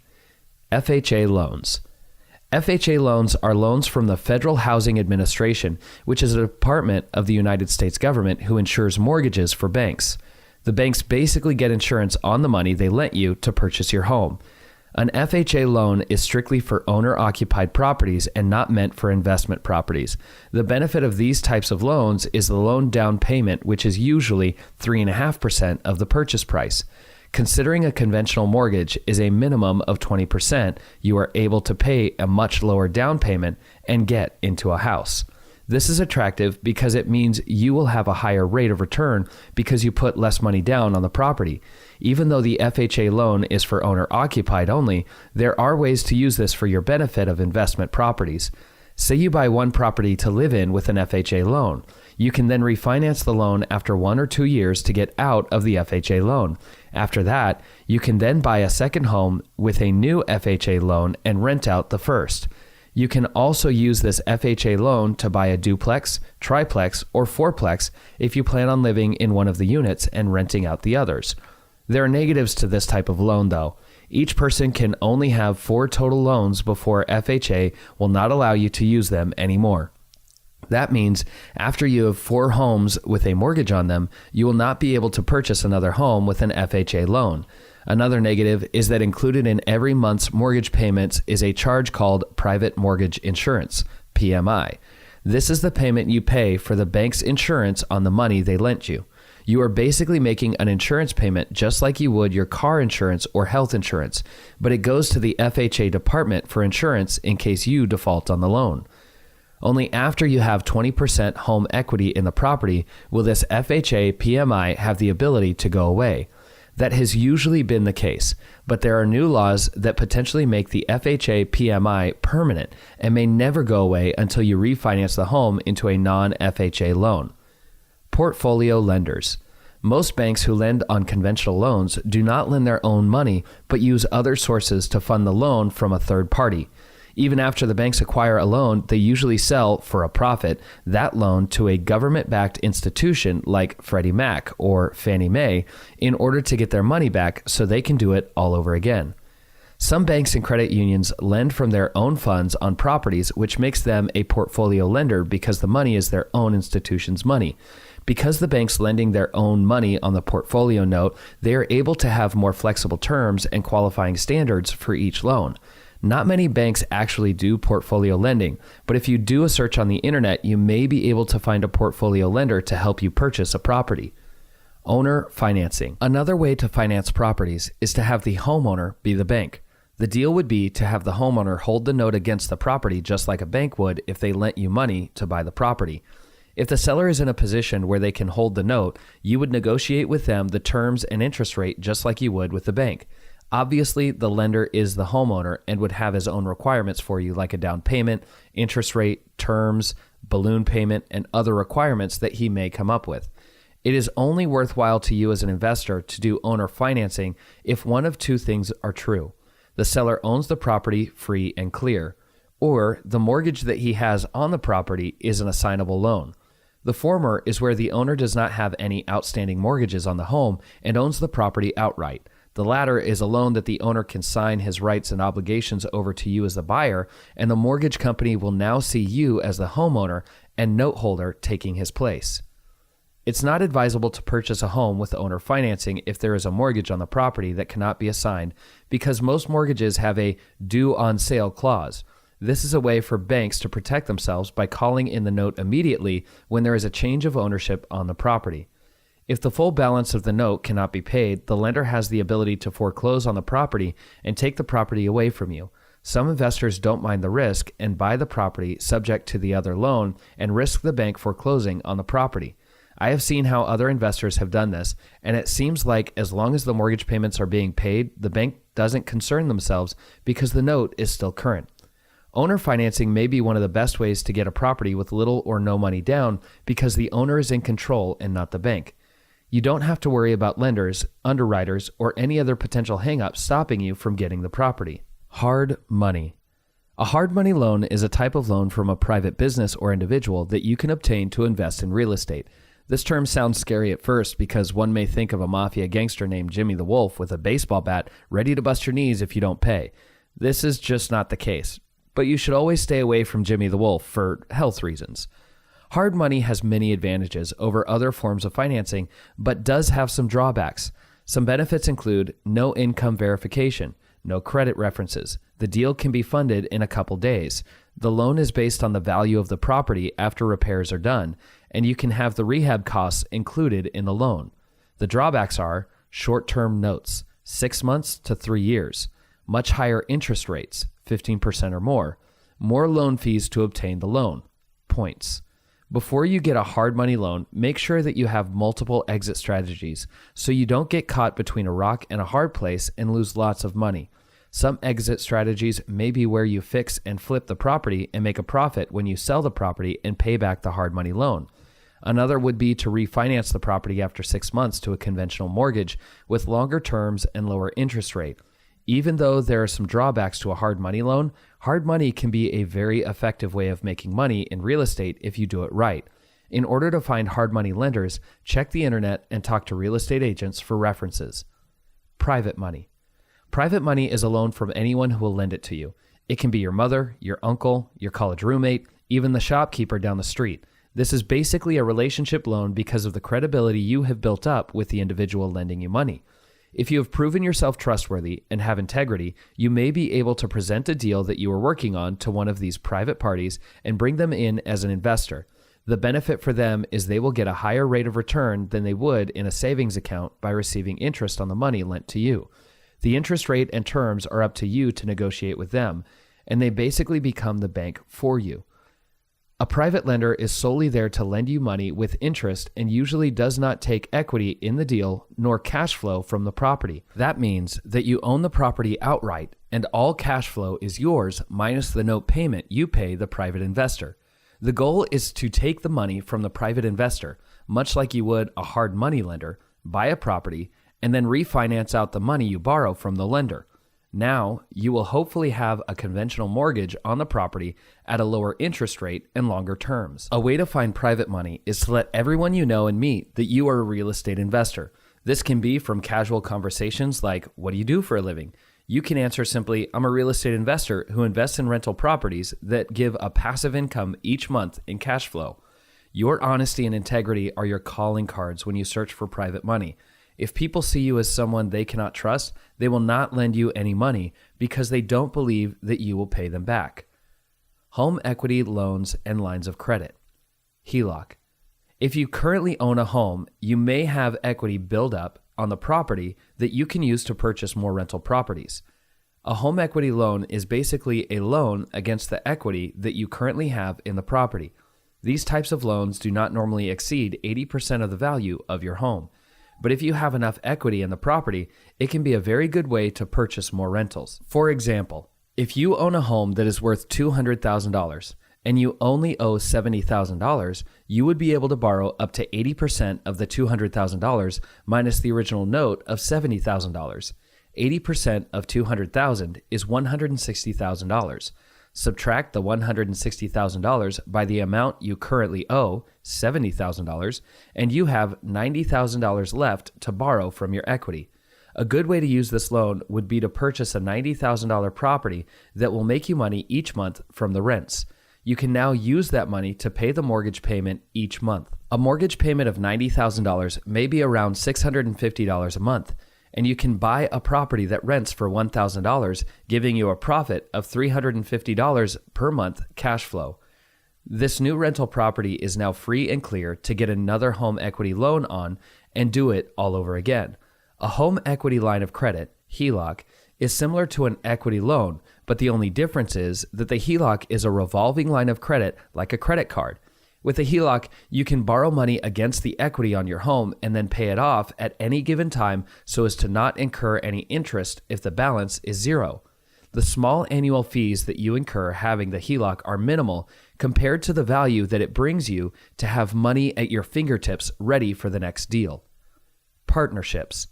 FHA loans. FHA loans are loans from the Federal Housing Administration, which is a department of the United States government who insures mortgages for banks. The banks basically get insurance on the money they lent you to purchase your home. An FHA loan is strictly for owner-occupied properties and not meant for investment properties. The benefit of these types of loans is the loan down payment, which is usually 3.5% of the purchase price. Considering a conventional mortgage is a minimum of 20%, you are able to pay a much lower down payment and get into a house. This is attractive because it means you will have a higher rate of return because you put less money down on the property. Even though the FHA loan is for owner-occupied only, there are ways to use this for your benefit of investment properties. Say you buy one property to live in with an FHA loan. You can then refinance the loan after 1 or 2 years to get out of the FHA loan. After that, you can then buy a second home with a new FHA loan and rent out the first. You can also use this FHA loan to buy a duplex, triplex, or fourplex if you plan on living in one of the units and renting out the others. There are negatives to this type of loan though. Each person can only have 4 total loans before FHA will not allow you to use them anymore. That means after you have 4 homes with a mortgage on them, you will not be able to purchase another home with an FHA loan. Another negative is that included in every month's mortgage payments is a charge called private mortgage insurance, PMI. This is the payment you pay for the bank's insurance on the money they lent you. You are basically making an insurance payment just like you would your car insurance or health insurance, but it goes to the FHA department for insurance in case you default on the loan. Only after you have 20% home equity in the property will this FHA PMI have the ability to go away. That has usually been the case, but there are new laws that potentially make the FHA PMI permanent and may never go away until you refinance the home into a non-FHA loan. Portfolio lenders. Most banks who lend on conventional loans do not lend their own money, but use other sources to fund the loan from a third party. Even after the banks acquire a loan, they usually sell, for a profit, that loan to a government-backed institution like Freddie Mac or Fannie Mae in order to get their money back so they can do it all over again. Some banks and credit unions lend from their own funds on properties, which makes them a portfolio lender because the money is their own institution's money. Because the bank's lending their own money on the portfolio note, they are able to have more flexible terms and qualifying standards for each loan. Not many banks actually do portfolio lending, but if you do a search on the internet, you may be able to find a portfolio lender to help you purchase a property. Owner financing. Another way to finance properties is to have the homeowner be the bank. The deal would be to have the homeowner hold the note against the property just like a bank would if they lent you money to buy the property. If the seller is in a position where they can hold the note, you would negotiate with them the terms and interest rate just like you would with the bank. Obviously, the lender is the homeowner and would have his own requirements for you, like a down payment, interest rate, terms, balloon payment, and other requirements that he may come up with. It is only worthwhile to you as an investor to do owner financing if one of two things are true. The seller owns the property free and clear, or the mortgage that he has on the property is an assignable loan. The former is where the owner does not have any outstanding mortgages on the home and owns the property outright. The latter is a loan that the owner can sign his rights and obligations over to you as the buyer, and the mortgage company will now see you as the homeowner and note holder taking his place. It's not advisable to purchase a home with owner financing if there is a mortgage on the property that cannot be assigned, because most mortgages have a due on sale clause. This is a way for banks to protect themselves by calling in the note immediately when there is a change of ownership on the property. If the full balance of the note cannot be paid, the lender has the ability to foreclose on the property and take the property away from you. Some investors don't mind the risk and buy the property subject to the other loan and risk the bank foreclosing on the property. I have seen how other investors have done this, and it seems like as long as the mortgage payments are being paid, the bank doesn't concern themselves because the note is still current. Owner financing may be one of the best ways to get a property with little or no money down because the owner is in control and not the bank. You don't have to worry about lenders, underwriters, or any other potential hang-ups stopping you from getting the property. Hard money. A hard money loan is a type of loan from a private business or individual that you can obtain to invest in real estate. This term sounds scary at first because one may think of a mafia gangster named Jimmy the Wolf with a baseball bat ready to bust your knees if you don't pay. This is just not the case. But you should always stay away from Jimmy the Wolf for health reasons. Hard money has many advantages over other forms of financing, but does have some drawbacks. Some benefits include no income verification, no credit references. The deal can be funded in a couple days. The loan is based on the value of the property after repairs are done, and you can have the rehab costs included in the loan. The drawbacks are short-term notes, 6 months to 3 years, much higher interest rates, 15% or more loan fees to obtain the loan, points. Before you get a hard money loan, make sure that you have multiple exit strategies so you don't get caught between a rock and a hard place and lose lots of money. Some exit strategies may be where you fix and flip the property and make a profit when you sell the property and pay back the hard money loan. Another would be to refinance the property after 6 months to a conventional mortgage with longer terms and lower interest rate. Even though there are some drawbacks to a hard money loan, hard money can be a very effective way of making money in real estate if you do it right. In order to find hard money lenders, check the internet and talk to real estate agents for references. Private money. Private money is a loan from anyone who will lend it to you. It can be your mother, your uncle, your college roommate, even the shopkeeper down the street. This is basically a relationship loan because of the credibility you have built up with the individual lending you money. If you have proven yourself trustworthy and have integrity, you may be able to present a deal that you are working on to one of these private parties and bring them in as an investor. The benefit for them is they will get a higher rate of return than they would in a savings account by receiving interest on the money lent to you. The interest rate and terms are up to you to negotiate with them, and they basically become the bank for you. A private lender is solely there to lend you money with interest and usually does not take equity in the deal nor cash flow from the property. That means that you own the property outright and all cash flow is yours minus the note payment you pay the private investor. The goal is to take the money from the private investor, much like you would a hard money lender, buy a property, and then refinance out the money you borrow from the lender. Now, you will hopefully have a conventional mortgage on the property at a lower interest rate and longer terms. A way to find private money is to let everyone you know and meet that you are a real estate investor. This can be from casual conversations like, what do you do for a living? You can answer simply, I'm a real estate investor who invests in rental properties that give a passive income each month in cash flow. Your honesty and integrity are your calling cards when you search for private money. If people see you as someone they cannot trust, they will not lend you any money because they don't believe that you will pay them back. Home equity loans and lines of credit. HELOC. If you currently own a home, you may have equity build up on the property that you can use to purchase more rental properties. A home equity loan is basically a loan against the equity that you currently have in the property. These types of loans do not normally exceed 80% of the value of your home. But if you have enough equity in the property, it can be a very good way to purchase more rentals. For example, if you own a home that is worth $200,000 and you only owe $70,000, you would be able to borrow up to 80% of the $200,000 minus the original note of $70,000. 80% of $200,000 is $160,000. Subtract the $160,000 by the amount you currently owe, $70,000, and you have $90,000 left to borrow from your equity. A good way to use this loan would be to purchase a $90,000 property that will make you money each month from the rents. You can now use that money to pay the mortgage payment each month. A mortgage payment of $90,000 may be around $650 a month, and you can buy a property that rents for $1,000, giving you a profit of $350 per month cash flow. This new rental property is now free and clear to get another home equity loan on and do it all over again. A home equity line of credit, HELOC, is similar to an equity loan, but the only difference is that the HELOC is a revolving line of credit like a credit card. With a HELOC, you can borrow money against the equity on your home and then pay it off at any given time so as to not incur any interest if the balance is zero. The small annual fees that you incur having the HELOC are minimal compared to the value that it brings you to have money at your fingertips ready for the next deal. Partnerships.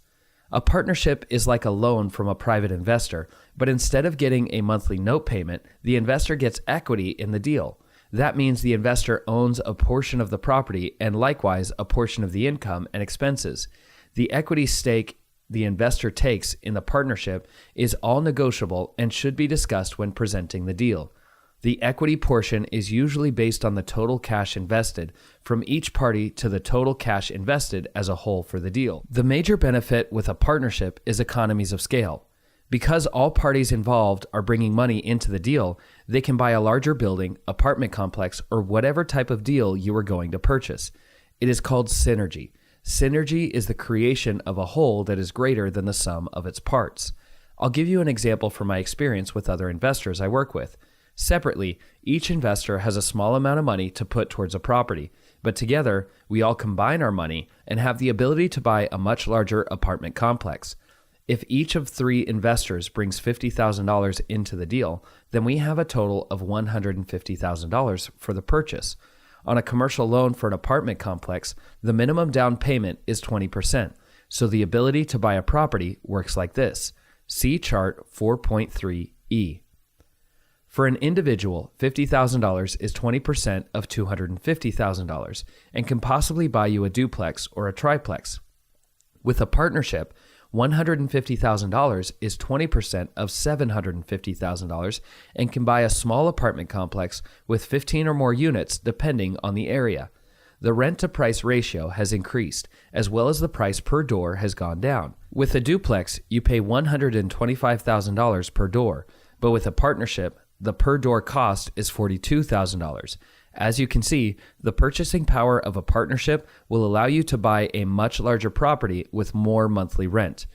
A partnership is like a loan from a private investor, but instead of getting a monthly note payment, the investor gets equity in the deal. That means the investor owns a portion of the property and likewise a portion of the income and expenses. The equity stake the investor takes in the partnership is all negotiable and should be discussed when presenting the deal. The equity portion is usually based on the total cash invested from each party to the total cash invested as a whole for the deal. The major benefit with a partnership is economies of scale. Because all parties involved are bringing money into the deal, they can buy a larger building, apartment complex, or whatever type of deal you are going to purchase. It is called synergy. Synergy is the creation of a whole that is greater than the sum of its parts. I'll give you an example from my experience with other investors I work with. Separately, each investor has a small amount of money to put towards a property, but together, we all combine our money and have the ability to buy a much larger apartment complex. If each of three investors brings $50,000 into the deal, then we have a total of $150,000 for the purchase. On a commercial loan for an apartment complex, the minimum down payment is 20%, so the ability to buy a property works like this. See chart 4.3e. For an individual, $50,000 is 20% of $250,000 and can possibly buy you a duplex or a triplex. With a partnership, $150,000 is 20% of $750,000 and can buy a small apartment complex with 15 or more units depending on the area. The rent-to-price ratio has increased, as well as the price per door has gone down. With a duplex, you pay $125,000 per door, but with a partnership, the per door cost is $42,000. As you can see, the purchasing power of a partnership will allow you to buy a much larger property with more monthly rent.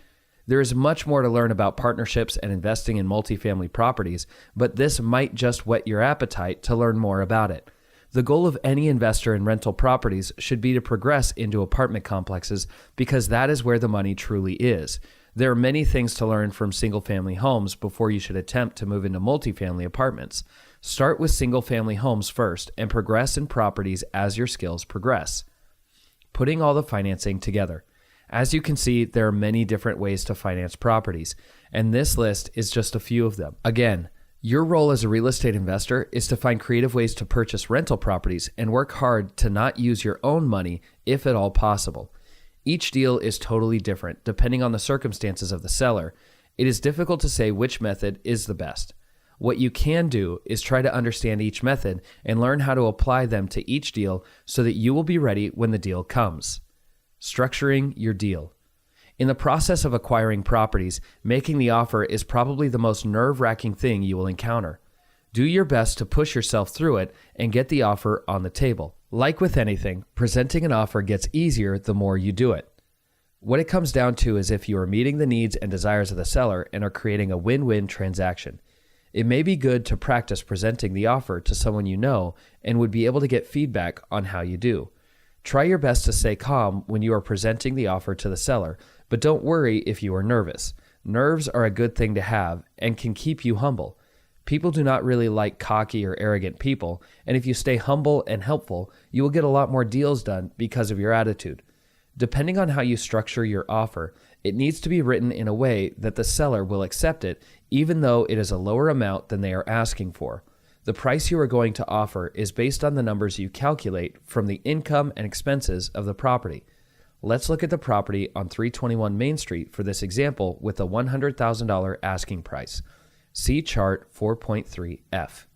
There is much more to learn about partnerships and investing in multifamily properties, but this might just whet your appetite to learn more about it. The goal of any investor in rental properties should be to progress into apartment complexes because that is where the money truly is. There are many things to learn from single-family homes before you should attempt to move into multifamily apartments. Start with single-family homes first and progress in properties as your skills progress. Putting all the financing together. As you can see, there are many different ways to finance properties, and this list is just a few of them. Again, your role as a real estate investor is to find creative ways to purchase rental properties and work hard to not use your own money if at all possible. Each deal is totally different depending on the circumstances of the seller, It is difficult to say which method is the best. What you can do is try to understand each method and learn how to apply them to each deal so that you will be ready when the deal comes. Structuring your deal. In the process of acquiring properties, making the offer is probably the most nerve-wracking thing you will encounter. Do your best to push yourself through it and get the offer on the table. Like with anything, presenting an offer gets easier the more you do it. What it comes down to is if you are meeting the needs and desires of the seller and are creating a win-win transaction. It may be good to practice presenting the offer to someone you know and would be able to get feedback on how you do. Try your best to stay calm when you are presenting the offer to the seller, but don't worry if you are nervous. Nerves are a good thing to have and can keep you humble. People do not really like cocky or arrogant people, and if you stay humble and helpful, you will get a lot more deals done because of your attitude. Depending on how you structure your offer, it needs to be written in a way that the seller will accept it, even though it is a lower amount than they are asking for. The price you are going to offer is based on the numbers you calculate from the income and expenses of the property. Let's look at the property on 321 Main Street for this example with a $100,000 asking price. See chart 4.3F.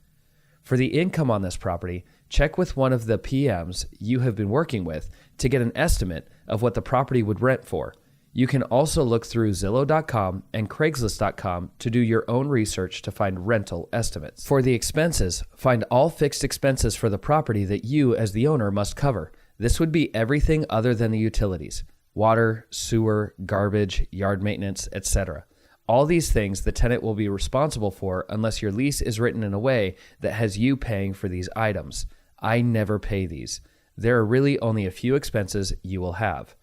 For the income on this property, check with one of the PMs you have been working with to get an estimate of what the property would rent for. You can also look through Zillow.com and Craigslist.com to do your own research to find rental estimates. For the expenses, find all fixed expenses for the property that you as the owner must cover. This would be everything other than the utilities: water, sewer, garbage, yard maintenance, etc. All these things the tenant will be responsible for unless your lease is written in a way that has you paying for these items. I never pay these. There are really only a few expenses you will have.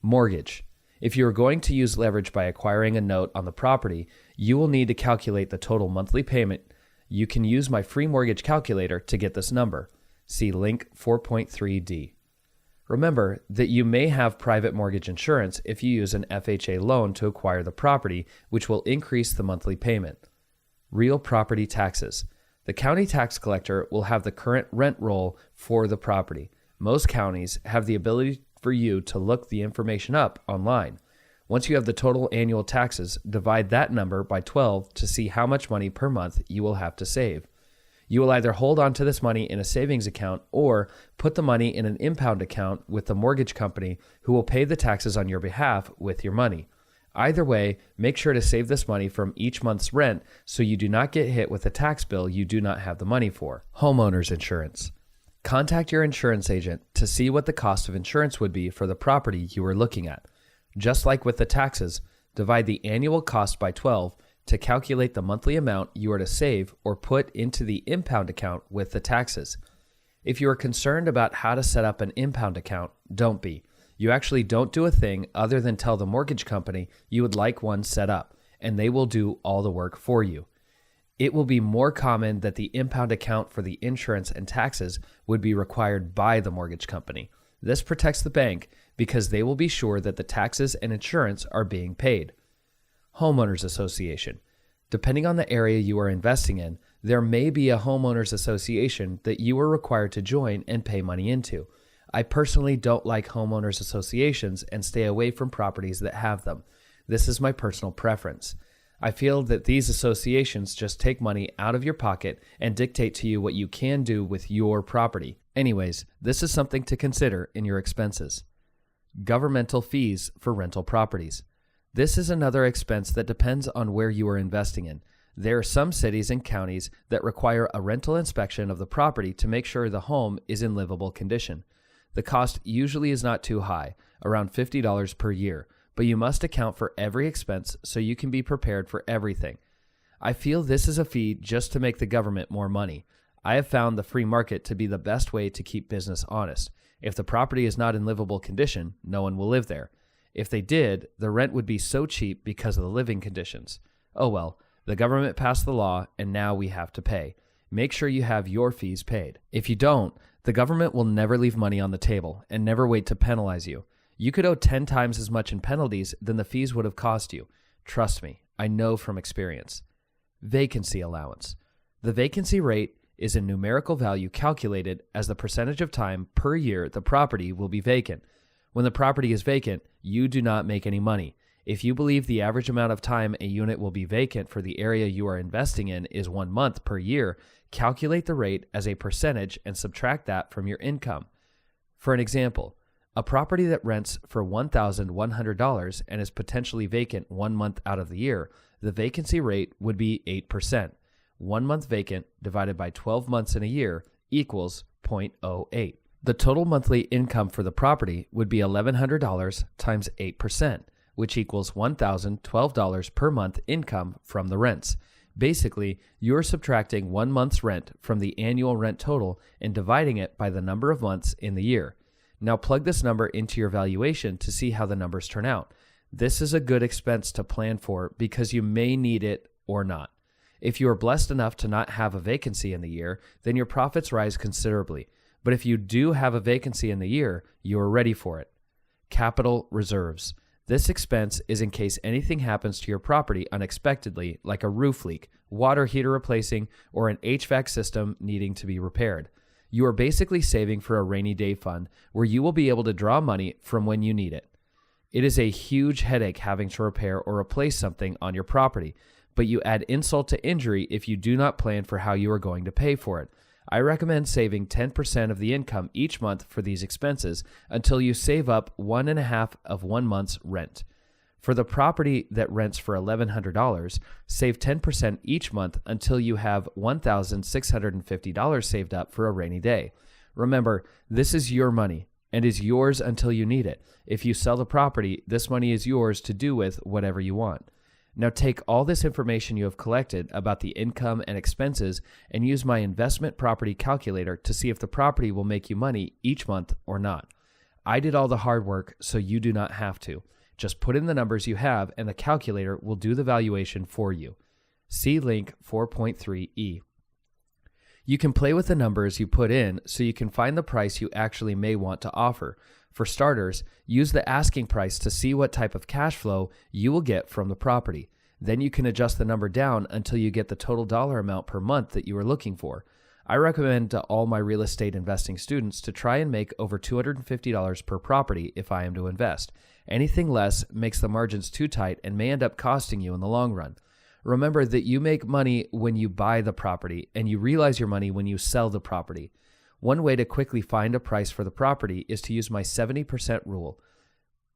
Mortgage. If you are going to use leverage by acquiring a note on the property, you will need to calculate the total monthly payment. You can use my free mortgage calculator to get this number. See link 4.3D. Remember that you may have private mortgage insurance if you use an FHA loan to acquire the property, which will increase the monthly payment. Real property taxes. The county tax collector will have the current rent roll for the property. Most counties have the ability for you to look the information up online. Once you have the total annual taxes, divide that number by 12 to see how much money per month you will have to save. You will either hold on to this money in a savings account or put the money in an impound account with the mortgage company who will pay the taxes on your behalf with your money. Either way, make sure to save this money from each month's rent so you do not get hit with a tax bill you do not have the money for. Homeowners insurance. Contact your insurance agent to see what the cost of insurance would be for the property you are looking at. Just like with the taxes, divide the annual cost by 12 to calculate the monthly amount you are to save or put into the impound account with the taxes. If you are concerned about how to set up an impound account, don't be. You actually don't do a thing other than tell the mortgage company you would like one set up, and they will do all the work for you. It will be more common that the impound account for the insurance and taxes would be required by the mortgage company. This protects the bank because they will be sure that the taxes and insurance are being paid. Homeowners association. Depending on the area you are investing in, there may be a homeowners association that you are required to join and pay money into. I personally don't like homeowners associations and stay away from properties that have them. This is my personal preference. I feel that these associations just take money out of your pocket and dictate to you what you can do with your property. Anyways, this is something to consider in your expenses. Governmental fees for rental properties. This is another expense that depends on where you are investing in. There are some cities and counties that require a rental inspection of the property to make sure the home is in livable condition. The cost usually is not too high, around $50 per year, but you must account for every expense so you can be prepared for everything. I feel this is a fee just to make the government more money. I have found the free market to be the best way to keep business honest. If the property is not in livable condition, no one will live there. If they did, the rent would be so cheap because of the living conditions. Oh well, the government passed the law and now we have to pay. Make sure you have your fees paid. If you don't, the government will never leave money on the table and never wait to penalize you. You could owe 10 times as much in penalties than the fees would have cost you. Trust me, I know from experience. Vacancy allowance. The vacancy rate is a numerical value calculated as the percentage of time per year the property will be vacant. When the property is vacant, you do not make any money. If you believe the average amount of time a unit will be vacant for the area you are investing in is 1 month per year, calculate the rate as a percentage and subtract that from your income. For an example, a property that rents for $1,100 and is potentially vacant 1 month out of the year, the vacancy rate would be 8%. 1 month vacant divided by 12 months in a year equals 0.08. The total monthly income for the property would be $1,100 times 8%, which equals $1,012 per month income from the rents. Basically, you're subtracting 1 month's rent from the annual rent total and dividing it by the number of months in the year. Now plug this number into your valuation to see how the numbers turn out. This is a good expense to plan for because you may need it or not. If you are blessed enough to not have a vacancy in the year, then your profits rise considerably. But if you do have a vacancy in the year, you are ready for it. Capital reserves. This expense is in case anything happens to your property unexpectedly, like a roof leak, water heater replacing, or an HVAC system needing to be repaired. You are basically saving for a rainy day fund where you will be able to draw money from when you need it. It is a huge headache having to repair or replace something on your property, but you add insult to injury if you do not plan for how you are going to pay for it. I recommend saving 10% of the income each month for these expenses until you save up 1.5 of 1 month's rent. For the property that rents for $1,100, save 10% each month until you have $1,650 saved up for a rainy day. Remember, this is your money and is yours until you need it. If you sell the property, this money is yours to do with whatever you want. Now take all this information you have collected about the income and expenses and use my investment property calculator to see if the property will make you money each month or not. I did all the hard work, so you do not have to. Just put in the numbers you have and the calculator will do the valuation for you. See link 4.3e. You can play with the numbers you put in so you can find the price you actually may want to offer. For starters, use the asking price to see what type of cash flow you will get from the property. Then you can adjust the number down until you get the total dollar amount per month that you are looking for. I recommend to all my real estate investing students to try and make over $250 per property if I am to invest. Anything less makes the margins too tight and may end up costing you in the long run. Remember that you make money when you buy the property and you realize your money when you sell the property. One way to quickly find a price for the property is to use my 70% rule.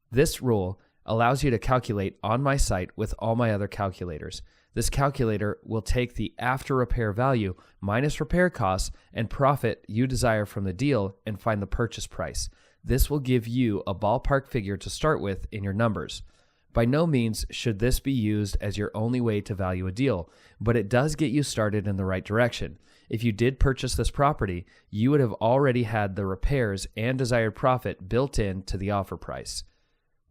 This rule allows you to calculate on my site with all my other calculators. This calculator will take the after repair value minus repair costs and profit you desire from the deal and find the purchase price. This will give you a ballpark figure to start with in your numbers. By no means should this be used as your only way to value a deal, but it does get you started in the right direction. If you did purchase this property, you would have already had the repairs and desired profit built in to the offer price.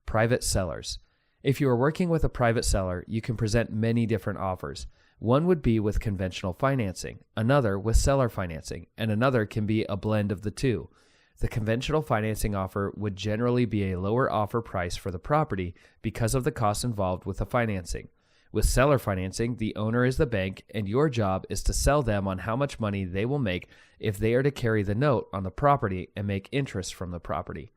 Private sellers. If you are working with a private seller, you can present many different offers. One would be with conventional financing, another with seller financing, and another can be a blend of the two. The conventional financing offer would generally be a lower offer price for the property because of the costs involved with the financing. With seller financing, the owner is the bank, and your job is to sell them on how much money they will make if they are to carry the note on the property and make interest from the property.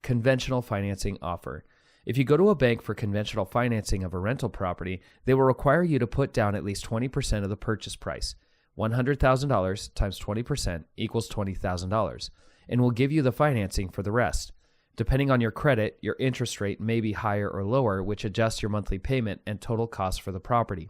Conventional financing offer. If you go to a bank for conventional financing of a rental property, they will require you to put down at least 20% of the purchase price. $100,000 times 20% equals $20,000, and will give you the financing for the rest. Depending on your credit, your interest rate may be higher or lower, which adjusts your monthly payment and total cost for the property.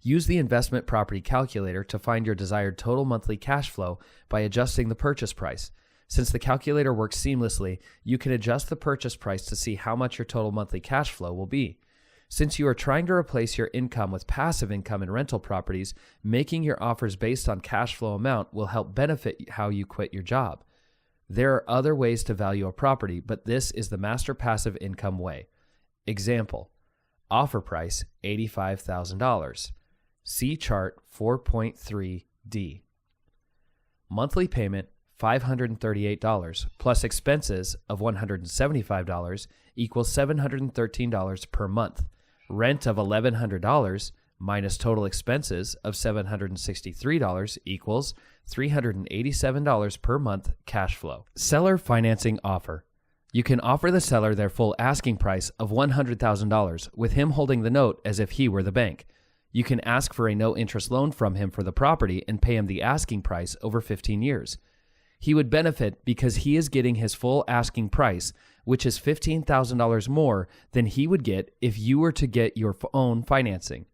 Use the investment property calculator to find your desired total monthly cash flow by adjusting the purchase price. Since the calculator works seamlessly, you can adjust the purchase price to see how much your total monthly cash flow will be. Since you are trying to replace your income with passive income in rental properties, making your offers based on cash flow amount will help benefit how you quit your job. There are other ways to value a property, but this is the master passive income way. Example: offer price $85,000. See chart 4.3D. Monthly payment $538 plus expenses of $175 equals $713 per month. Rent of $1,100 minus total expenses of $763 equals $387 per month cash flow. Seller financing offer. You can offer the seller their full asking price of $100,000 with him holding the note as if he were the bank. You can ask for a no-interest loan from him for the property and pay him the asking price over 15 years. He would benefit because he is getting his full asking price, which is $15,000 more than he would get if you were to get your own financing.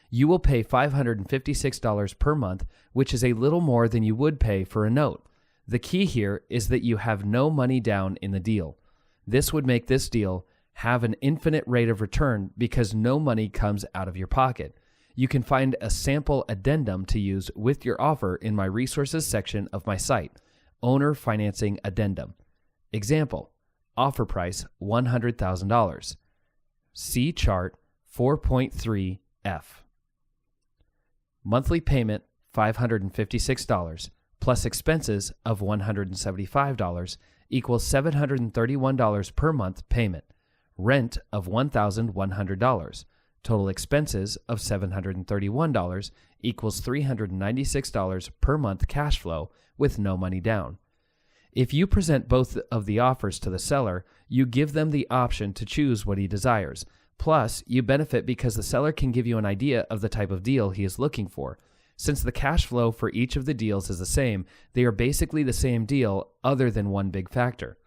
You will pay $556 per month, which is a little more than you would pay for a note. The key here is that you have no money down in the deal. This would make this deal have an infinite rate of return because no money comes out of your pocket. You can find a sample addendum to use with your offer in my resources section of my site, Owner Financing Addendum. Example, offer price $100,000. See chart 4.3F. Monthly payment $556 plus expenses of $175 equals $731 per month payment. Rent of $1,100. Total expenses of $731 equals $396 per month cash flow with no money down. If you present both of the offers to the seller, you give them the option to choose what he desires. Plus, you benefit because the seller can give you an idea of the type of deal he is looking for. Since the cash flow for each of the deals is the same, they are basically the same deal other than one big factor.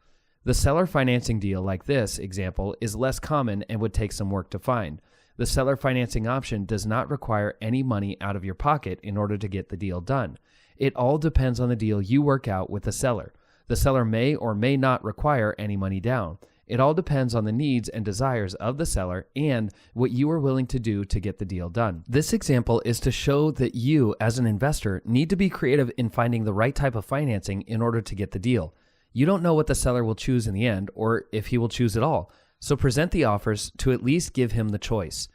The seller financing deal like this example is less common and would take some work to find. The seller financing option does not require any money out of your pocket in order to get the deal done. It all depends on the deal you work out with the seller. The seller may or may not require any money down. It all depends on the needs and desires of the seller and what you are willing to do to get the deal done. This example is to show that you, as an investor, need to be creative in finding the right type of financing in order to get the deal. You don't know what the seller will choose in the end or if he will choose at all, so present the offers to at least give him the choice.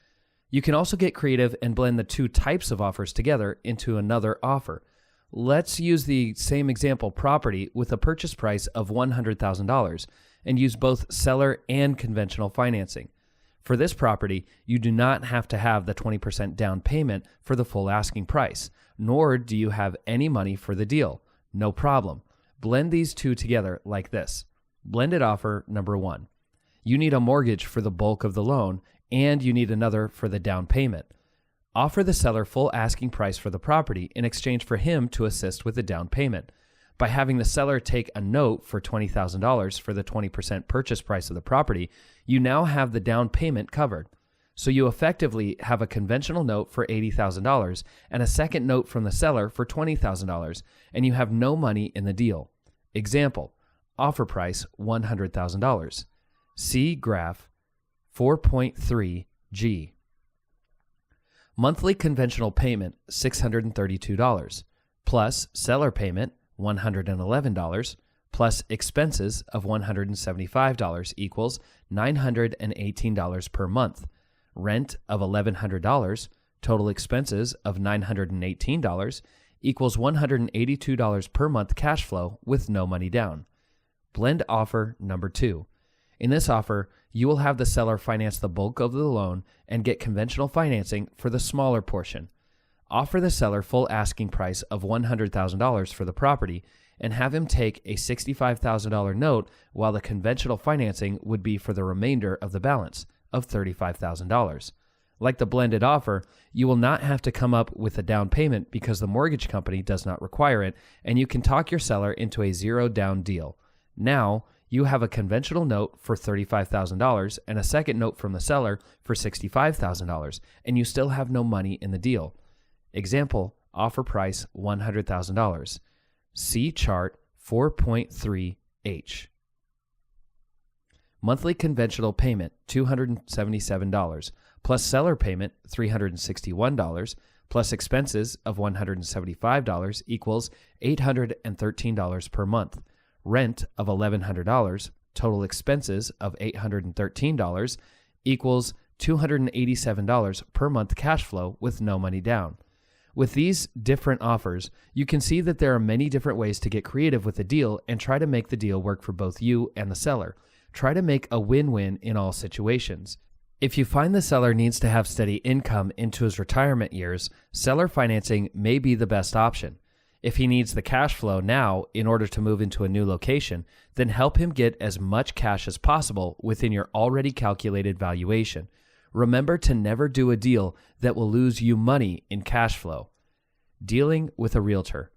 You can also get creative and blend the two types of offers together into another offer. Let's use the same example property with a purchase price of $100,000 and use both seller and conventional financing. For this property, you do not have to have the 20% down payment for the full asking price, nor do you have any money for the deal. No problem. Blend these two together like this. Blended offer number 1. You need a mortgage for the bulk of the loan, and you need another for the down payment. Offer the seller full asking price for the property in exchange for him to assist with the down payment. By having the seller take a note for $20,000 for the 20% purchase price of the property, you now have the down payment covered. So you effectively have a conventional note for $80,000 and a second note from the seller for $20,000, and you have no money in the deal. Example, offer price $100,000. See graph 4.3G. Monthly conventional payment $632 plus seller payment $111 plus expenses of $175 equals $918 per month. Rent of $1,100, total expenses of $918 equals $182 per month cash flow with no money down. Blend offer number 2. In this offer, you will have the seller finance the bulk of the loan and get conventional financing for the smaller portion. Offer the seller full asking price of $100,000 for the property and have him take a $65,000 note while the conventional financing would be for the remainder of the balance of $35,000. Like the blended offer, you will not have to come up with a down payment because the mortgage company does not require it, and you can talk your seller into a zero down deal. Now, you have a conventional note for $35,000 and a second note from the seller for $65,000, and you still have no money in the deal. Example, offer price $100,000. See chart 4.3H. Monthly conventional payment $277 plus seller payment $361 plus expenses of $175 equals $813 per month. Rent of $1,100, total expenses of $813 equals $287 per month cash flow with no money down. With these different offers, you can see that there are many different ways to get creative with a deal and try to make the deal work for both you and the seller. Try to make a win-win in all situations. If you find the seller needs to have steady income into his retirement years, seller financing may be the best option. If he needs the cash flow now in order to move into a new location, then help him get as much cash as possible within your already calculated valuation. Remember to never do a deal that will lose you money in cash flow. Dealing with a realtor.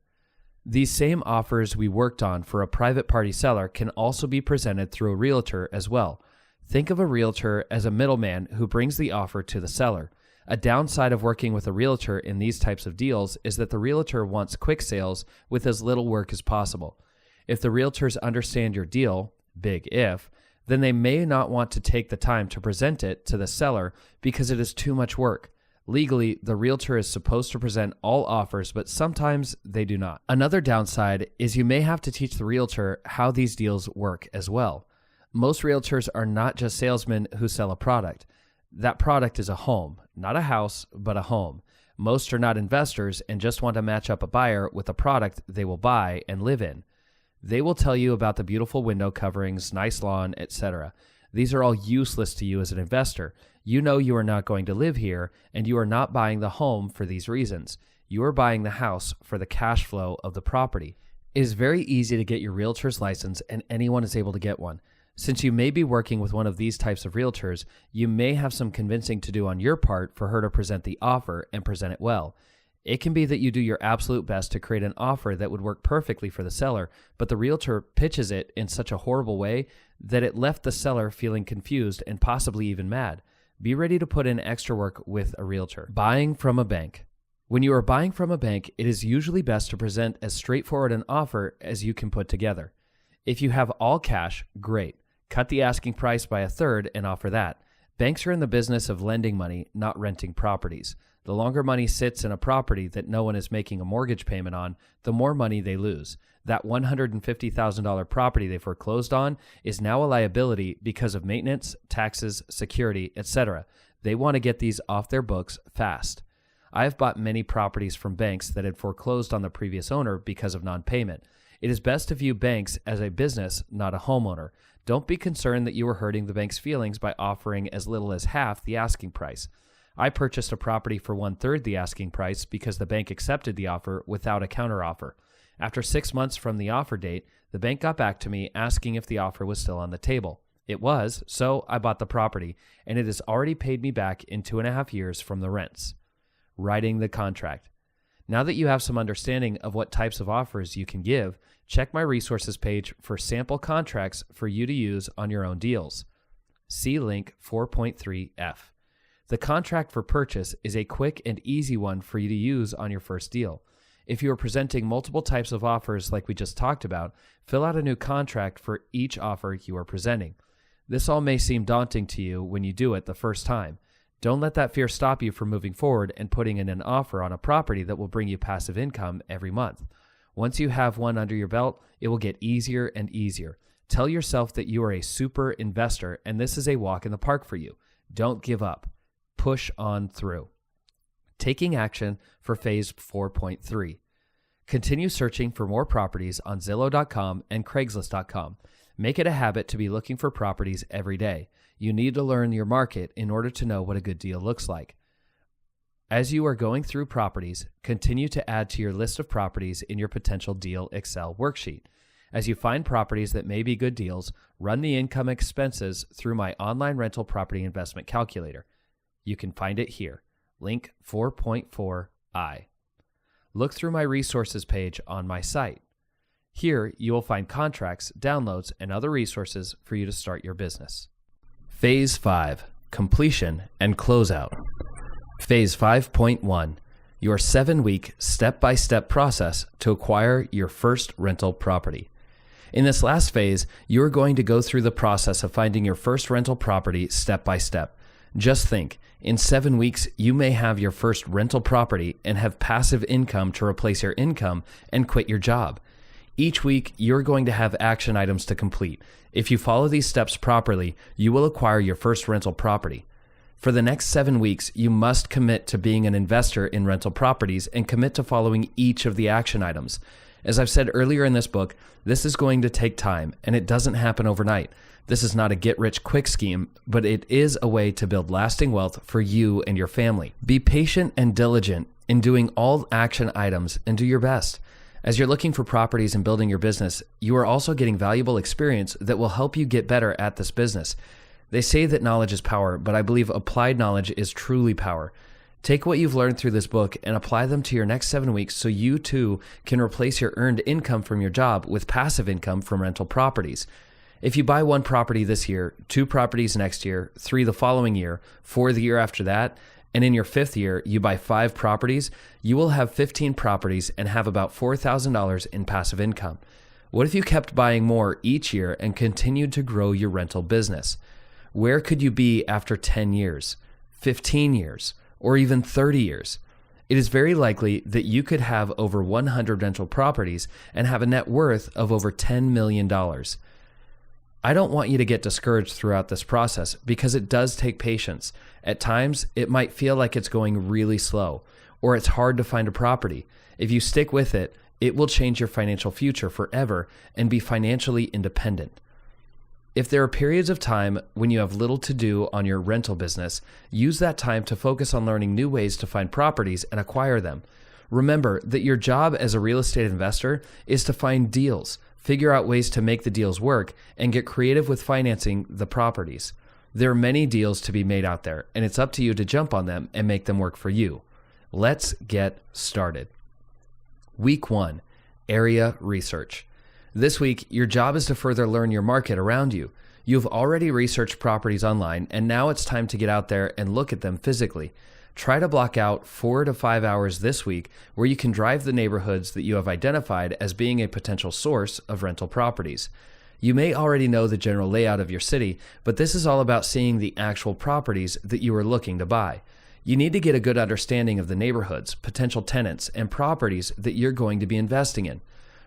These same offers we worked on for a private party seller can also be presented through a realtor as well. Think of a realtor as a middleman who brings the offer to the seller. A downside of working with a realtor in these types of deals is that the realtor wants quick sales with as little work as possible. If the realtors understand your deal, big if, then they may not want to take the time to present it to the seller because it is too much work. Legally, the realtor is supposed to present all offers, but sometimes they do not. Another downside is you may have to teach the realtor how these deals work as well. Most realtors are not just salesmen who sell a product. That product is a home, not a house, but a home. Most are not investors and just want to match up a buyer with a product they will buy and live in. They will tell you about the beautiful window coverings, nice lawn, etc. These are all useless to you as an investor. You know you are not going to live here, and you are not buying the home for these reasons. You are buying the house for the cash flow of the property. It is very easy to get your realtor's license, and anyone is able to get one. Since you may be working with one of these types of realtors, you may have some convincing to do on your part for her to present the offer and present it well. It can be that you do your absolute best to create an offer that would work perfectly for the seller, but the realtor pitches it in such a horrible way that it left the seller feeling confused and possibly even mad. Be ready to put in extra work with a realtor. Buying from a bank. When you are buying from a bank, it is usually best to present as straightforward an offer as you can put together. If you have all cash, great. Cut the asking price by a third and offer that. Banks are in the business of lending money, not renting properties. The longer money sits in a property that no one is making a mortgage payment on, the more money they lose. That $150,000 property they foreclosed on is now a liability because of maintenance, taxes, security, etc. They want to get these off their books fast. I have bought many properties from banks that had foreclosed on the previous owner because of non-payment. It is best to view banks as a business, not a homeowner. Don't be concerned that you are hurting the bank's feelings by offering as little as half the asking price. I purchased a property for 1/3 the asking price because the bank accepted the offer without a counteroffer. After 6 months from the offer date, the bank got back to me asking if the offer was still on the table. It was, so I bought the property, and it has already paid me back in 2.5 years from the rents. Writing the contract. Now that you have some understanding of what types of offers you can give, check my resources page for sample contracts for you to use on your own deals. See link 4.3F. The contract for purchase is a quick and easy one for you to use on your first deal. If you are presenting multiple types of offers like we just talked about, fill out a new contract for each offer you are presenting. This all may seem daunting to you when you do it the first time. Don't let that fear stop you from moving forward and putting in an offer on a property that will bring you passive income every month. Once you have one under your belt, it will get easier and easier. Tell yourself that you are a super investor and this is a walk in the park for you. Don't give up. Push on through. Taking action for phase 4.3. Continue searching for more properties on Zillow.com and Craigslist.com. Make it a habit to be looking for properties every day. You need to learn your market in order to know what a good deal looks like. As you are going through properties, continue to add to your list of properties in your potential deal Excel worksheet. As you find properties that may be good deals, run the income expenses through my online rental property investment calculator. You can find it here, link 4.4i. Look through my resources page on my site. Here, you will find contracts, downloads, and other resources for you to start your business. Phase 5, Completion and Closeout. Phase 5.1, your 7-week step-by-step process to acquire your first rental property. In this last phase, you are going to go through the process of finding your first rental property step by step. Just think, in 7 weeks, you may have your first rental property and have passive income to replace your income and quit your job. Each week, you're going to have action items to complete. If you follow these steps properly, you will acquire your first rental property. For the next 7 weeks, you must commit to being an investor in rental properties and commit to following each of the action items. As I've said earlier in this book, this is going to take time, and it doesn't happen overnight. This is not a get-rich-quick scheme, but it is a way to build lasting wealth for you and your family. Be patient and diligent in doing all action items and do your best. As you're looking for properties and building your business, you are also getting valuable experience that will help you get better at this business. They say that knowledge is power, but I believe applied knowledge is truly power. Take what you've learned through this book and apply them to your next 7 weeks so you too can replace your earned income from your job with passive income from rental properties. If you buy 1 property this year, 2 properties next year, 3 the following year, 4 the year after that, and in your 5th year, you buy 5 properties, you will have 15 properties and have about $4,000 in passive income. What if you kept buying more each year and continued to grow your rental business? Where could you be after 10 years, 15 years, or even 30 years? It is very likely that you could have over 100 rental properties and have a net worth of over $10 million. I don't want you to get discouraged throughout this process because it does take patience. At times, it might feel like it's going really slow, or it's hard to find a property. If you stick with it, it will change your financial future forever and be financially independent. If there are periods of time when you have little to do on your rental business, use that time to focus on learning new ways to find properties and acquire them. Remember that your job as a real estate investor is to find deals, figure out ways to make the deals work, and get creative with financing the properties. There are many deals to be made out there, and it's up to you to jump on them and make them work for you. Let's get started. Week 1, area research. This week, your job is to further learn your market around you. You've already researched properties online, and now it's time to get out there and look at them physically. Try to block out 4 to 5 hours this week where you can drive the neighborhoods that you have identified as being a potential source of rental properties. You may already know the general layout of your city, but this is all about seeing the actual properties that you are looking to buy. You need to get a good understanding of the neighborhoods, potential tenants, and properties that you're going to be investing in.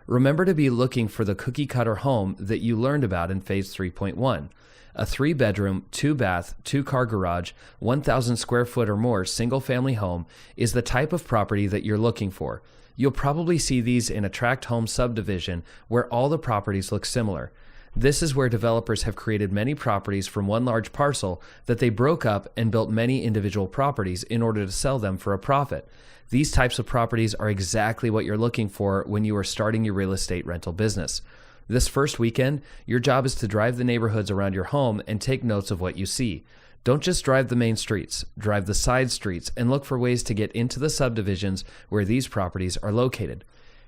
Remember to be looking for the cookie-cutter home that you learned about in Phase 3.1. A 3-bedroom, 2-bath, 2-car garage, 1,000 square foot or more single-family home is the type of property that you're looking for. You'll probably see these in a tract home subdivision where all the properties look similar. This is where developers have created many properties from one large parcel that they broke up and built many individual properties in order to sell them for a profit. These types of properties are exactly what you're looking for when you are starting your real estate rental business. This first weekend, your job is to drive the neighborhoods around your home and take notes of what you see. Don't just drive the main streets, drive the side streets and look for ways to get into the subdivisions where these properties are located.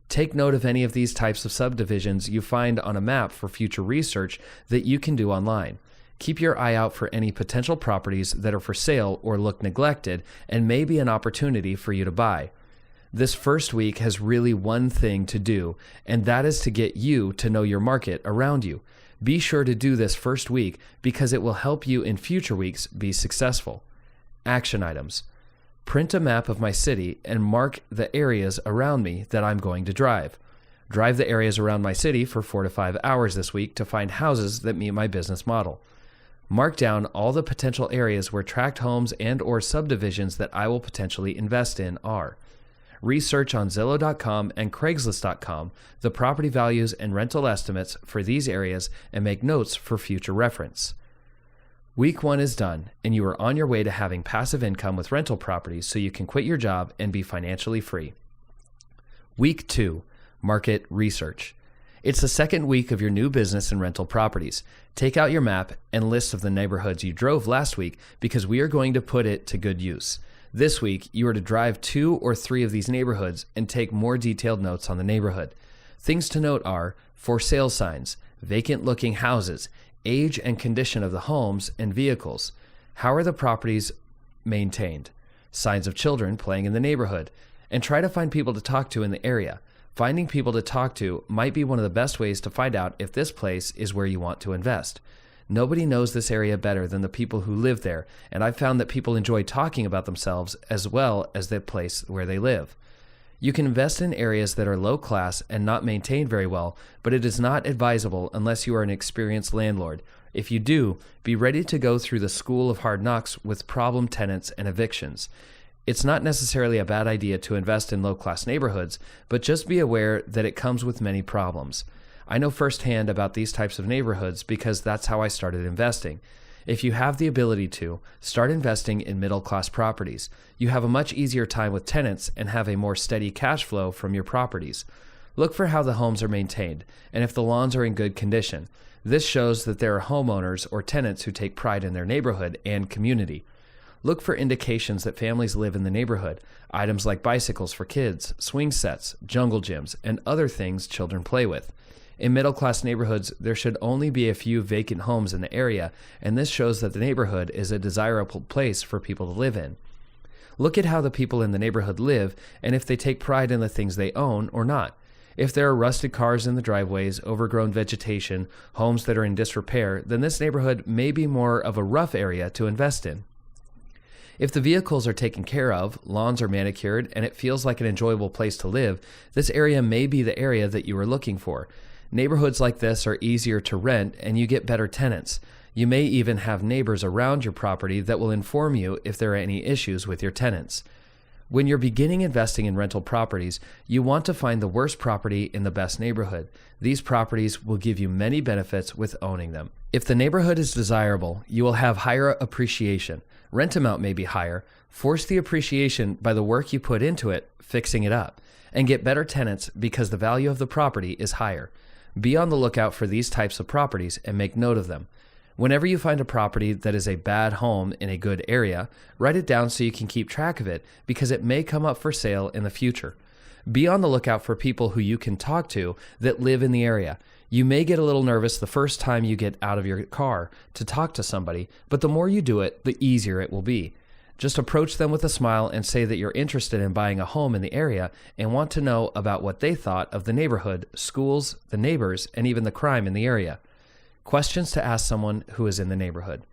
Take note of any of these types of subdivisions you find on a map for future research that you can do online. Keep your eye out for any potential properties that are for sale or look neglected and may be an opportunity for you to buy. This first week has really one thing to do, and that is to get you to know your market around you. Be sure to do this first week because it will help you in future weeks be successful. Action items. Print a map of my city and mark the areas around me that I'm going to drive. Drive the areas around my city for 4 to 5 hours this week to find houses that meet my business model. Mark down all the potential areas where tract homes and/or subdivisions that I will potentially invest in are. Research on Zillow.com and Craigslist.com the property values and rental estimates for these areas and make notes for future reference. Week 1 is done, and you are on your way to having passive income with rental properties so you can quit your job and be financially free. Week 2, market research. It's the second week of your new business and rental properties. Take out your map and list of the neighborhoods you drove last week because we are going to put it to good use. This week, you are to drive 2 or 3 of these neighborhoods and take more detailed notes on the neighborhood. Things to note are for sale signs, vacant-looking houses, age and condition of the homes and vehicles. How are the properties maintained? Signs of children playing in the neighborhood. And try to find people to talk to in the area. Finding people to talk to might be one of the best ways to find out if this place is where you want to invest. Nobody knows this area better than the people who live there, and I've found that people enjoy talking about themselves as well as the place where they live. You can invest in areas that are low class and not maintained very well, but it is not advisable unless you are an experienced landlord. If you do, be ready to go through the school of hard knocks with problem tenants and evictions. It's not necessarily a bad idea to invest in low-class neighborhoods, but just be aware that it comes with many problems. I know firsthand about these types of neighborhoods because that's how I started investing. If you have the ability to, start investing in middle-class properties. You have a much easier time with tenants and have a more steady cash flow from your properties. Look for how the homes are maintained and if the lawns are in good condition. This shows that there are homeowners or tenants who take pride in their neighborhood and community. Look for indications that families live in the neighborhood, items like bicycles for kids, swing sets, jungle gyms, and other things children play with. In middle-class neighborhoods, there should only be a few vacant homes in the area, and this shows that the neighborhood is a desirable place for people to live in. Look at how the people in the neighborhood live and if they take pride in the things they own or not. If there are rusted cars in the driveways, overgrown vegetation, homes that are in disrepair, then this neighborhood may be more of a rough area to invest in. If the vehicles are taken care of, lawns are manicured, and it feels like an enjoyable place to live, this area may be the area that you are looking for. Neighborhoods like this are easier to rent, and you get better tenants. You may even have neighbors around your property that will inform you if there are any issues with your tenants. When you're beginning investing in rental properties, you want to find the worst property in the best neighborhood. These properties will give you many benefits with owning them. If the neighborhood is desirable, you will have higher appreciation. Rent amount may be higher. Force the appreciation by the work you put into it, fixing it up, and get better tenants because the value of the property is higher. Be on the lookout for these types of properties and make note of them. Whenever you find a property that is a bad home in a good area, write it down so you can keep track of it because it may come up for sale in the future. Be on the lookout for people who you can talk to that live in the area. You may get a little nervous the first time you get out of your car to talk to somebody, but the more you do it, the easier it will be. Just approach them with a smile and say that you're interested in buying a home in the area and want to know about what they thought of the neighborhood, schools, the neighbors, and even the crime in the area. Questions to ask someone who is in the neighborhood.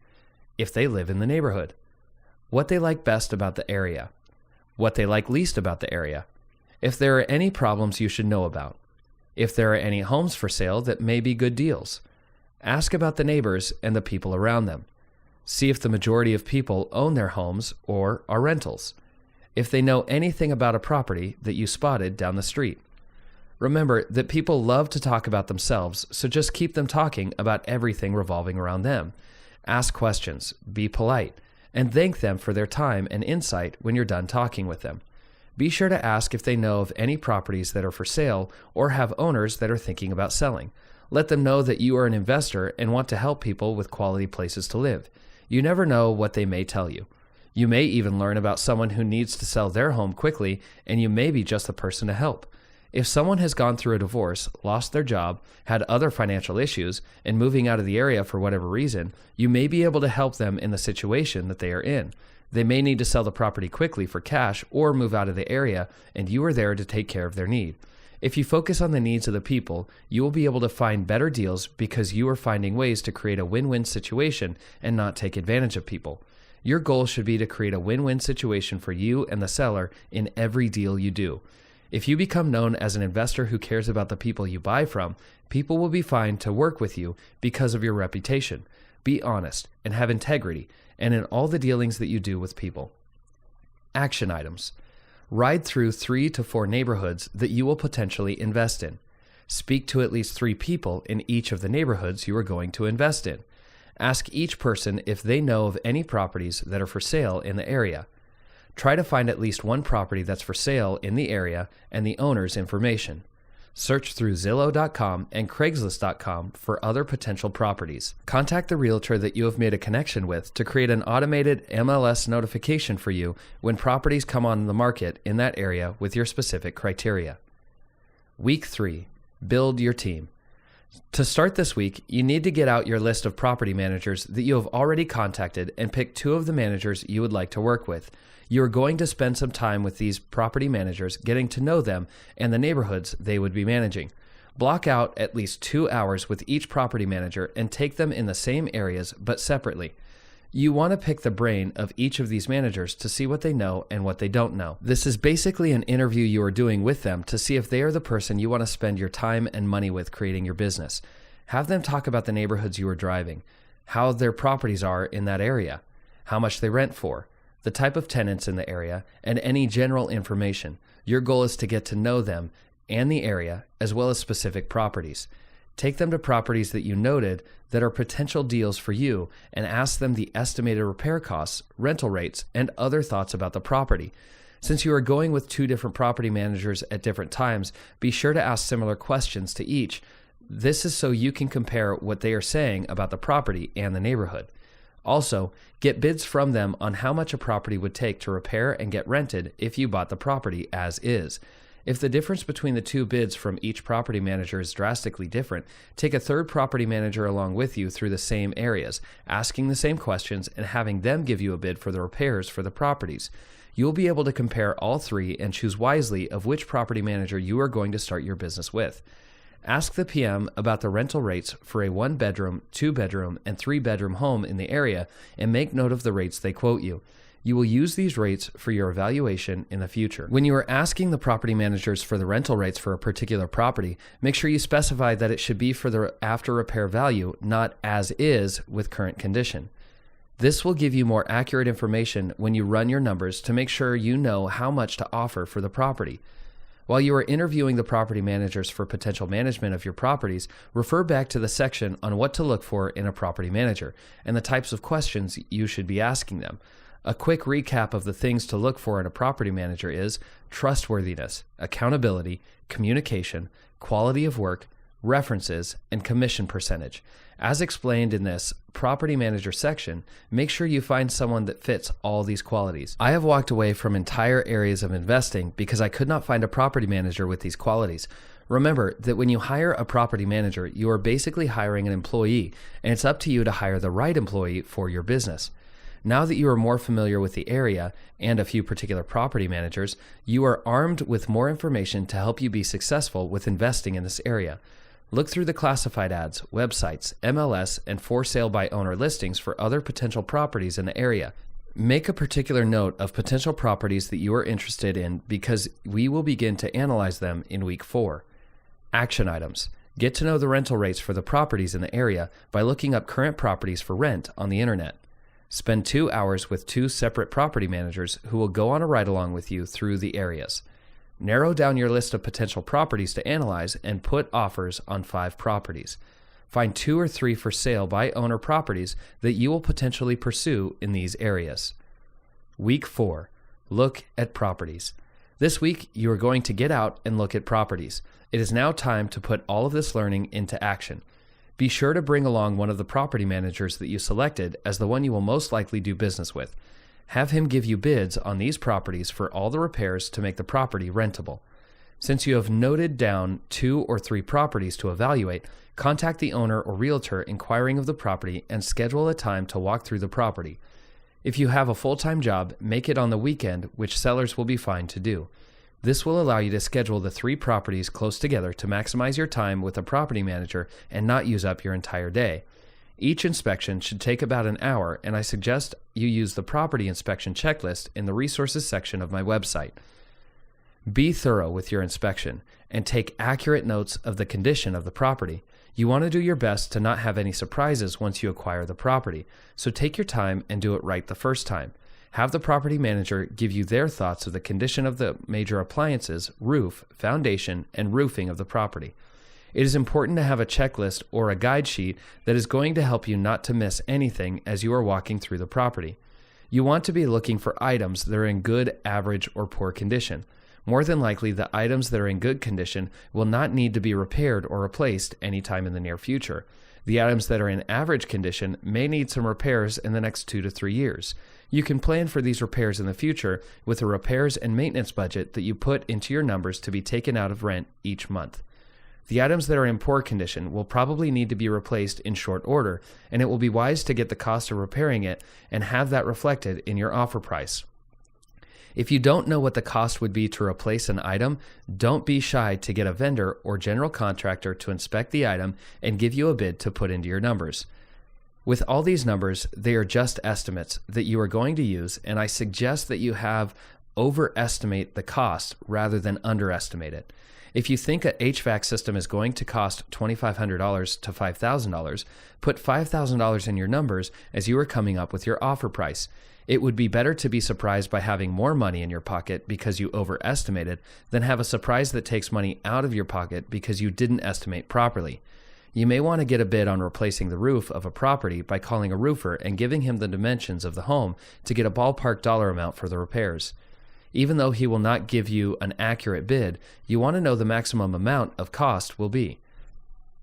If they live in the neighborhood. What they like best about the area. What they like least about the area. If there are any problems you should know about. If there are any homes for sale that may be good deals. Ask about the neighbors and the people around them. See if the majority of people own their homes or are rentals. If they know anything about a property that you spotted down the street. Remember that people love to talk about themselves, so just keep them talking about everything revolving around them. Ask questions, be polite, and thank them for their time and insight when you're done talking with them. Be sure to ask if they know of any properties that are for sale or have owners that are thinking about selling. Let them know that you are an investor and want to help people with quality places to live. You never know what they may tell you. You may even learn about someone who needs to sell their home quickly, and you may be just the person to help. If someone has gone through a divorce, lost their job, had other financial issues, and moving out of the area for whatever reason, you may be able to help them in the situation that they are in. They may need to sell the property quickly for cash or move out of the area, and you are there to take care of their need. If you focus on the needs of the people, you will be able to find better deals because you are finding ways to create a win-win situation and not take advantage of people. Your goal should be to create a win-win situation for you and the seller in every deal you do. If you become known as an investor who cares about the people you buy from, people will be fine to work with you because of your reputation. Be honest and have integrity, and in all the dealings that you do with people. Action items. Ride through 3 to 4 neighborhoods that you will potentially invest in. Speak to at least 3 people in each of the neighborhoods you are going to invest in. Ask each person if they know of any properties that are for sale in the area. Try to find at least one property that's for sale in the area and the owner's information. Search through Zillow.com and Craigslist.com for other potential properties. Contact the realtor that you have made a connection with to create an automated MLS notification for you when properties come on the market in that area with your specific criteria. Week 3. Build your team. To start this week, you need to get out your list of property managers that you have already contacted and pick 2 of the managers you would like to work with. You are going to spend some time with these property managers, getting to know them and the neighborhoods they would be managing. Block out at least 2 hours with each property manager and take them in the same areas but separately. You want to pick the brain of each of these managers to see what they know and what they don't know. This is basically an interview you are doing with them to see if they are the person you want to spend your time and money with creating your business. Have them talk about the neighborhoods you are driving, how their properties are in that area, how much they rent for, the type of tenants in the area, and any general information. Your goal is to get to know them and the area, as well as specific properties. Take them to properties that you noted that are potential deals for you and ask them the estimated repair costs, rental rates, and other thoughts about the property. Since you are going with 2 different property managers at different times, be sure to ask similar questions to each. This is so you can compare what they are saying about the property and the neighborhood. Also, get bids from them on how much a property would take to repair and get rented if you bought the property as is. If the difference between the 2 bids from each property manager is drastically different, take a third property manager along with you through the same areas, asking the same questions and having them give you a bid for the repairs for the properties. You'll be able to compare all 3 and choose wisely of which property manager you are going to start your business with. Ask the PM about the rental rates for a 1-bedroom, 2-bedroom, and 3-bedroom home in the area and make note of the rates they quote you. You will use these rates for your evaluation in the future. When you are asking the property managers for the rental rates for a particular property, make sure you specify that it should be for the after repair value, not as is with current condition. This will give you more accurate information when you run your numbers to make sure you know how much to offer for the property. While you are interviewing the property managers for potential management of your properties, refer back to the section on what to look for in a property manager and the types of questions you should be asking them. A quick recap of the things to look for in a property manager is trustworthiness, accountability, communication, quality of work, references, and commission percentage. As explained in this property manager section, make sure you find someone that fits all these qualities. I have walked away from entire areas of investing because I could not find a property manager with these qualities. Remember that when you hire a property manager, you are basically hiring an employee, and it's up to you to hire the right employee for your business. Now that you are more familiar with the area and a few particular property managers, you are armed with more information to help you be successful with investing in this area. Look through the classified ads, websites, MLS, and for sale by owner listings for other potential properties in the area. Make a particular note of potential properties that you are interested in because we will begin to analyze them in week 4. Action items. Get to know the rental rates for the properties in the area by looking up current properties for rent on the internet. Spend 2 hours with 2 separate property managers who will go on a ride-along with you through the areas. Narrow down your list of potential properties to analyze and put offers on 5 properties. Find 2 or 3 for sale by owner properties that you will potentially pursue in these areas. Week 4. Look at properties. This week, you are going to get out and look at properties. It is now time to put all of this learning into action. Be sure to bring along one of the property managers that you selected as the one you will most likely do business with. Have him give you bids on these properties for all the repairs to make the property rentable. Since you have noted down 2 or 3 properties to evaluate, contact the owner or realtor inquiring of the property and schedule a time to walk through the property. If you have a full-time job, make it on the weekend, which sellers will be fine to do. This will allow you to schedule the 3 properties close together to maximize your time with a property manager and not use up your entire day. Each inspection should take about an hour, and I suggest you use the property inspection checklist in the resources section of my website. Be thorough with your inspection and take accurate notes of the condition of the property. You want to do your best to not have any surprises once you acquire the property, so take your time and do it right the first time. Have the property manager give you their thoughts of the condition of the major appliances, roof, foundation, and roofing of the property. It is important to have a checklist or a guide sheet that is going to help you not to miss anything as you are walking through the property. You want to be looking for items that are in good, average, or poor condition. More than likely, the items that are in good condition will not need to be repaired or replaced anytime in the near future. The items that are in average condition may need some repairs in the next 2 to 3 years. You can plan for these repairs in the future with a repairs and maintenance budget that you put into your numbers to be taken out of rent each month. The items that are in poor condition will probably need to be replaced in short order, and it will be wise to get the cost of repairing it and have that reflected in your offer price. If you don't know what the cost would be to replace an item, don't be shy to get a vendor or general contractor to inspect the item and give you a bid to put into your numbers. With all these numbers, they are just estimates that you are going to use, and I suggest that you overestimate the cost rather than underestimate it. If you think an HVAC system is going to cost $2,500 to $5,000, put $5,000 in your numbers as you are coming up with your offer price. It would be better to be surprised by having more money in your pocket because you overestimated than have a surprise that takes money out of your pocket because you didn't estimate properly. You may want to get a bid on replacing the roof of a property by calling a roofer and giving him the dimensions of the home to get a ballpark dollar amount for the repairs. Even though he will not give you an accurate bid, you want to know the maximum amount of cost will be.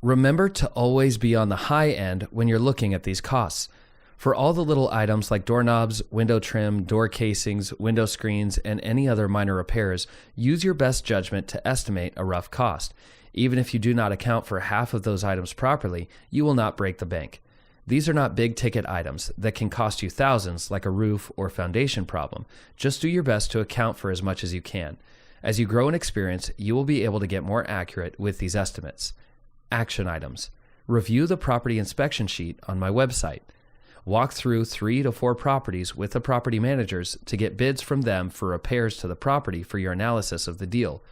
Remember to always be on the high end when you're looking at these costs. For all the little items like doorknobs, window trim, door casings, window screens, and any other minor repairs, use your best judgment to estimate a rough cost. Even if you do not account for half of those items properly, you will not break the bank. These are not big ticket items that can cost you thousands like a roof or foundation problem. Just do your best to account for as much as you can. As you grow in experience, you will be able to get more accurate with these estimates. Action items. Review the property inspection sheet on my website. Walk through 3 to 4 properties with the property managers to get bids from them for repairs to the property for your analysis of the deal.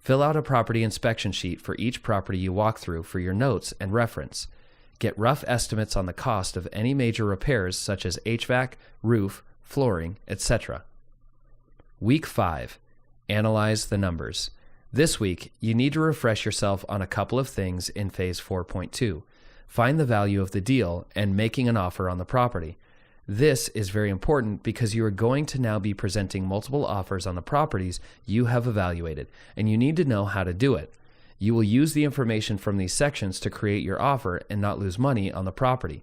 Fill out a property inspection sheet for each property you walk through for your notes and reference. Get rough estimates on the cost of any major repairs such as HVAC, roof, flooring, etc. Week 5. Analyze the numbers. This week, you need to refresh yourself on a couple of things in Phase 4.2. Find the value of the deal and making an offer on the property. This is very important because you are going to now be presenting multiple offers on the properties you have evaluated, and you need to know how to do it. You will use the information from these sections to create your offer and not lose money on the property.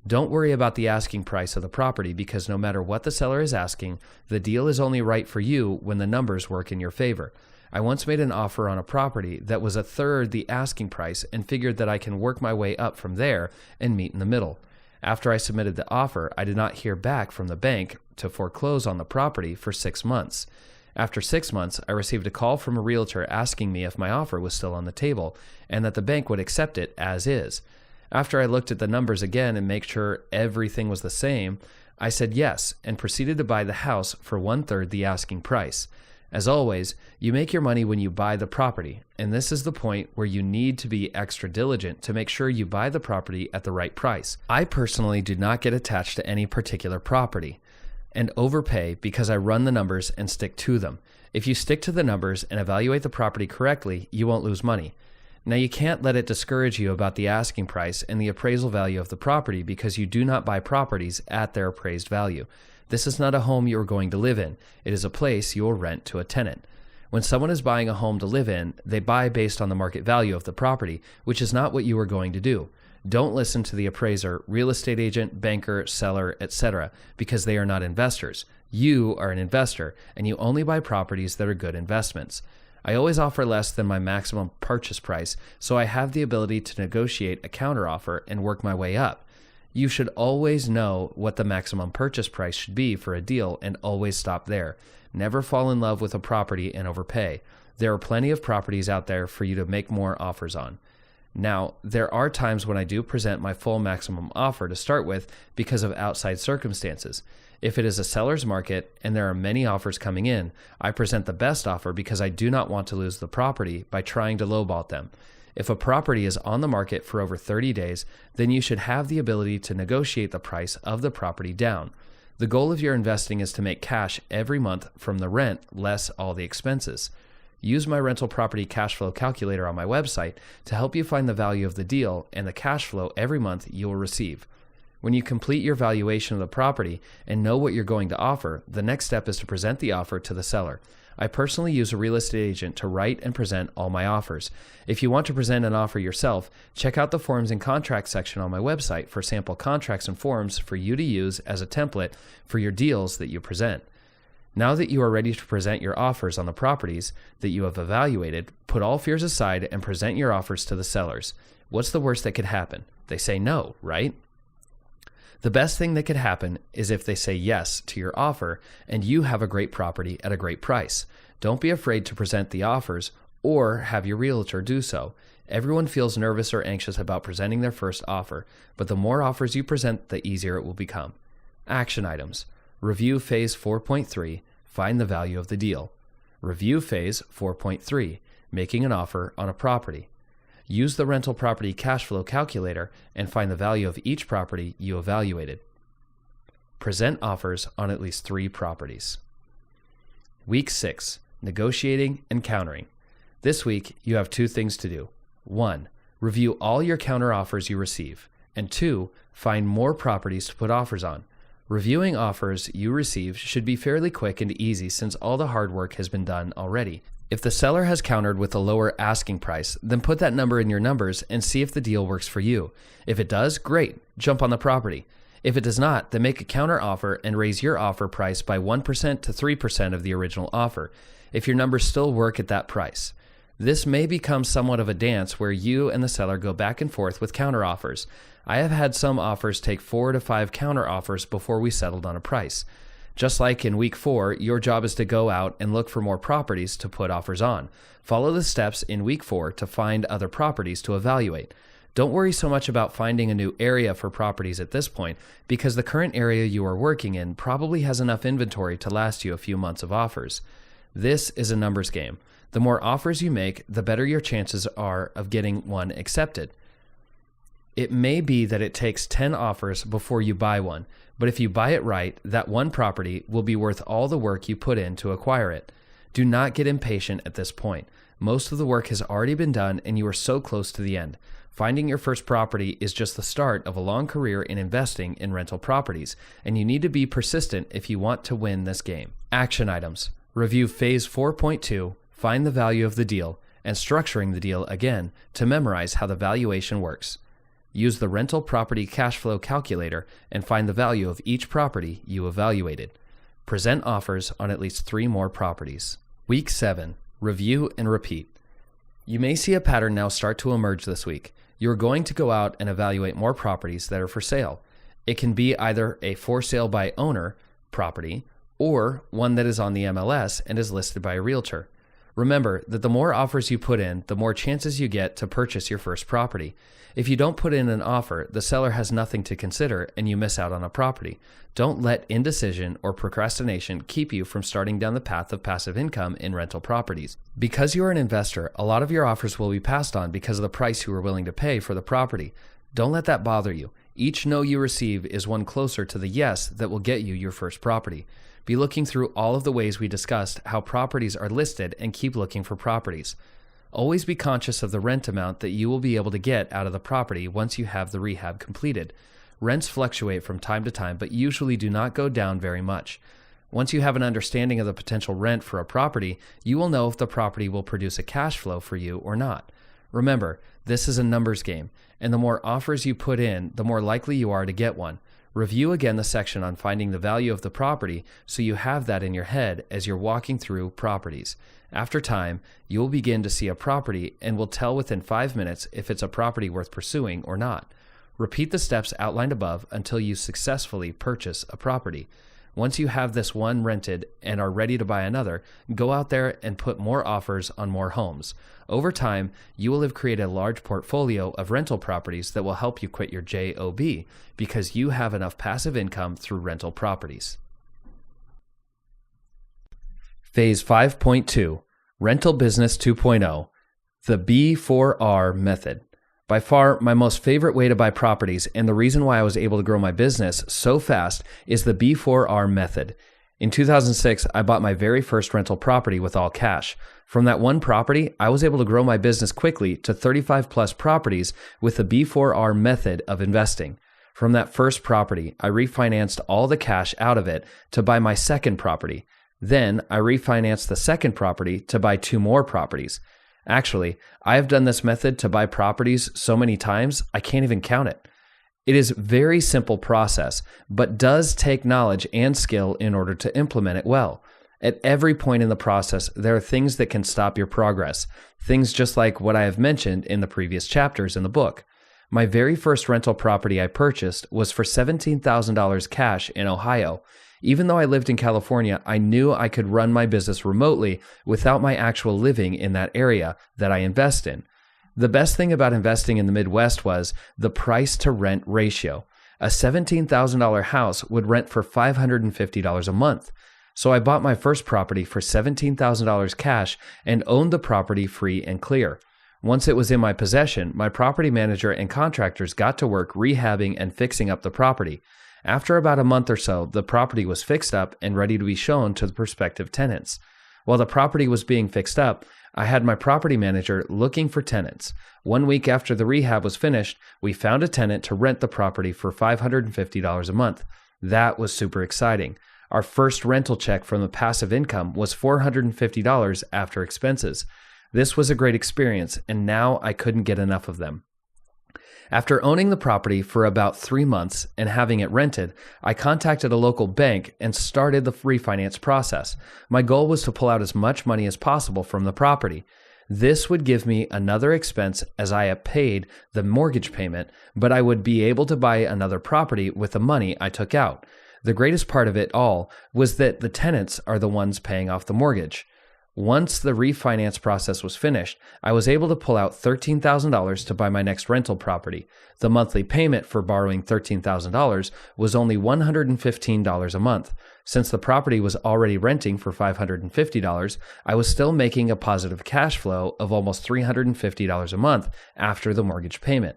Don't worry about the asking price of the property because no matter what the seller is asking, the deal is only right for you when the numbers work in your favor. I once made an offer on a property that was a third the asking price and figured that I can work my way up from there and meet in the middle. After I submitted the offer, I did not hear back from the bank to foreclose on the property for 6 months. After 6 months, I received a call from a realtor asking me if my offer was still on the table and that the bank would accept it as is. After I looked at the numbers again and made sure everything was the same, I said yes and proceeded to buy the house for 1/3 the asking price. As always, you make your money when you buy the property, and this is the point where you need to be extra diligent to make sure you buy the property at the right price. I personally do not get attached to any particular property and overpay because I run the numbers and stick to them. If you stick to the numbers and evaluate the property correctly, you won't lose money. Now, you can't let it discourage you about the asking price and the appraisal value of the property because you do not buy properties at their appraised value. This is not a home you are going to live in. It is a place you will rent to a tenant. When someone is buying a home to live in, they buy based on the market value of the property, which is not what you are going to do. Don't listen to the appraiser, real estate agent, banker, seller, etc., because they are not investors. You are an investor, and you only buy properties that are good investments. I always offer less than my maximum purchase price, so I have the ability to negotiate a counteroffer and work my way up. You should always know what the maximum purchase price should be for a deal and always stop there. Never fall in love with a property and overpay. There are plenty of properties out there for you to make more offers on. Now, there are times when I do present my full maximum offer to start with because of outside circumstances. If it is a seller's market and there are many offers coming in, I present the best offer because I do not want to lose the property by trying to lowball them. If a property is on the market for over 30 days, then you should have the ability to negotiate the price of the property down. The goal of your investing is to make cash every month from the rent less all the expenses. Use my rental property cash flow calculator on my website to help you find the value of the deal and the cash flow every month you will receive. When you complete your valuation of the property and know what you're going to offer, the next step is to present the offer to the seller. I personally use a real estate agent to write and present all my offers. If you want to present an offer yourself, check out the forms and contracts section on my website for sample contracts and forms for you to use as a template for your deals that you present. Now that you are ready to present your offers on the properties that you have evaluated, put all fears aside and present your offers to the sellers. What's the worst that could happen? They say no, right? The best thing that could happen is if they say yes to your offer and you have a great property at a great price. Don't be afraid to present the offers or have your realtor do so. Everyone feels nervous or anxious about presenting their first offer, but the more offers you present, the easier it will become. Action items. Review Phase 4.3, find the value of the deal. Review Phase 4.3, making an offer on a property. Use the rental property cash flow calculator and find the value of each property you evaluated. Present offers on at least 3 properties. Week 6, negotiating and countering. This week, you have 2 things to do. 1, review all your counter offers you receive. And 2, find more properties to put offers on. Reviewing offers you receive should be fairly quick and easy since all the hard work has been done already. If the seller has countered with a lower asking price, then put that number in your numbers and see if the deal works for you. If it does, great, jump on the property. If it does not, then make a counter offer and raise your offer price by 1% to 3% of the original offer, if your numbers still work at that price. This may become somewhat of a dance where you and the seller go back and forth with counter offers. I have had some offers take 4 to 5 counter offers before we settled on a price. Just like in week 4, your job is to go out and look for more properties to put offers on. Follow the steps in week 4 to find other properties to evaluate. Don't worry so much about finding a new area for properties at this point, because the current area you are working in probably has enough inventory to last you a few months of offers. This is a numbers game. The more offers you make, the better your chances are of getting one accepted. It may be that it takes 10 offers before you buy one, but if you buy it right, that one property will be worth all the work you put in to acquire it. Do not get impatient at this point. Most of the work has already been done and you are so close to the end. Finding your first property is just the start of a long career in investing in rental properties, and you need to be persistent if you want to win this game. Action items. Review Phase 4.2, find the value of the deal, and structuring the deal again to memorize how the valuation works. Use the rental property cash flow calculator and find the value of each property you evaluated. Present offers on at least 3 more properties. Week 7, review and repeat. You may see a pattern now start to emerge this week. You are going to go out and evaluate more properties that are for sale. It can be either a for sale by owner property or one that is on the MLS and is listed by a realtor. Remember that the more offers you put in, the more chances you get to purchase your first property. If you don't put in an offer, the seller has nothing to consider and you miss out on a property. Don't let indecision or procrastination keep you from starting down the path of passive income in rental properties. Because you are an investor, a lot of your offers will be passed on because of the price you are willing to pay for the property. Don't let that bother you. Each no you receive is one closer to the yes that will get you your first property. Be looking through all of the ways we discussed how properties are listed and keep looking for properties. Always be conscious of the rent amount that you will be able to get out of the property once you have the rehab completed. Rents fluctuate from time to time, but usually do not go down very much. Once you have an understanding of the potential rent for a property, you will know if the property will produce a cash flow for you or not. Remember, this is a numbers game, and the more offers you put in, the more likely you are to get one. Review again the section on finding the value of the property so you have that in your head as you're walking through properties. After time, you will begin to see a property and will tell within 5 minutes if it's a property worth pursuing or not. Repeat the steps outlined above until you successfully purchase a property. Once you have this one rented and are ready to buy another, go out there and put more offers on more homes. Over time, you will have created a large portfolio of rental properties that will help you quit your job because you have enough passive income through rental properties. Phase 5.2, Rental Business 2.0, the B4R method. By far, my most favorite way to buy properties and the reason why I was able to grow my business so fast is the B4R method. In 2006, I bought my very first rental property with all cash. From that one property, I was able to grow my business quickly to 35 plus properties with the B4R method of investing. From that first property, I refinanced all the cash out of it to buy my second property. Then I refinanced the second property to buy 2 more properties. Actually, I have done this method to buy properties so many times, I can't even count it. It is a very simple process, but does take knowledge and skill in order to implement it well. At every point in the process, there are things that can stop your progress, things just like what I have mentioned in the previous chapters in the book. My very first rental property I purchased was for $17,000 cash in Ohio. Even though I lived in California, I knew I could run my business remotely without my actual living in that area that I invest in. The best thing about investing in the Midwest was the price to rent ratio. A $17,000 house would rent for $550 a month. So I bought my first property for $17,000 cash and owned the property free and clear. Once it was in my possession, my property manager and contractors got to work rehabbing and fixing up the property. After about a month or so, the property was fixed up and ready to be shown to the prospective tenants. While the property was being fixed up, I had my property manager looking for tenants. 1 week after the rehab was finished, we found a tenant to rent the property for $550 a month. That was super exciting. Our first rental check from the passive income was $450 after expenses. This was a great experience, and now I couldn't get enough of them. After owning the property for about 3 months and having it rented, I contacted a local bank and started the refinance process. My goal was to pull out as much money as possible from the property. This would give me another expense as I had paid the mortgage payment, but I would be able to buy another property with the money I took out. The greatest part of it all was that the tenants are the ones paying off the mortgage. Once the refinance process was finished, I was able to pull out $13,000 to buy my next rental property. The monthly payment for borrowing $13,000 was only $115 a month. Since the property was already renting for $550, I was still making a positive cash flow of almost $350 a month after the mortgage payment.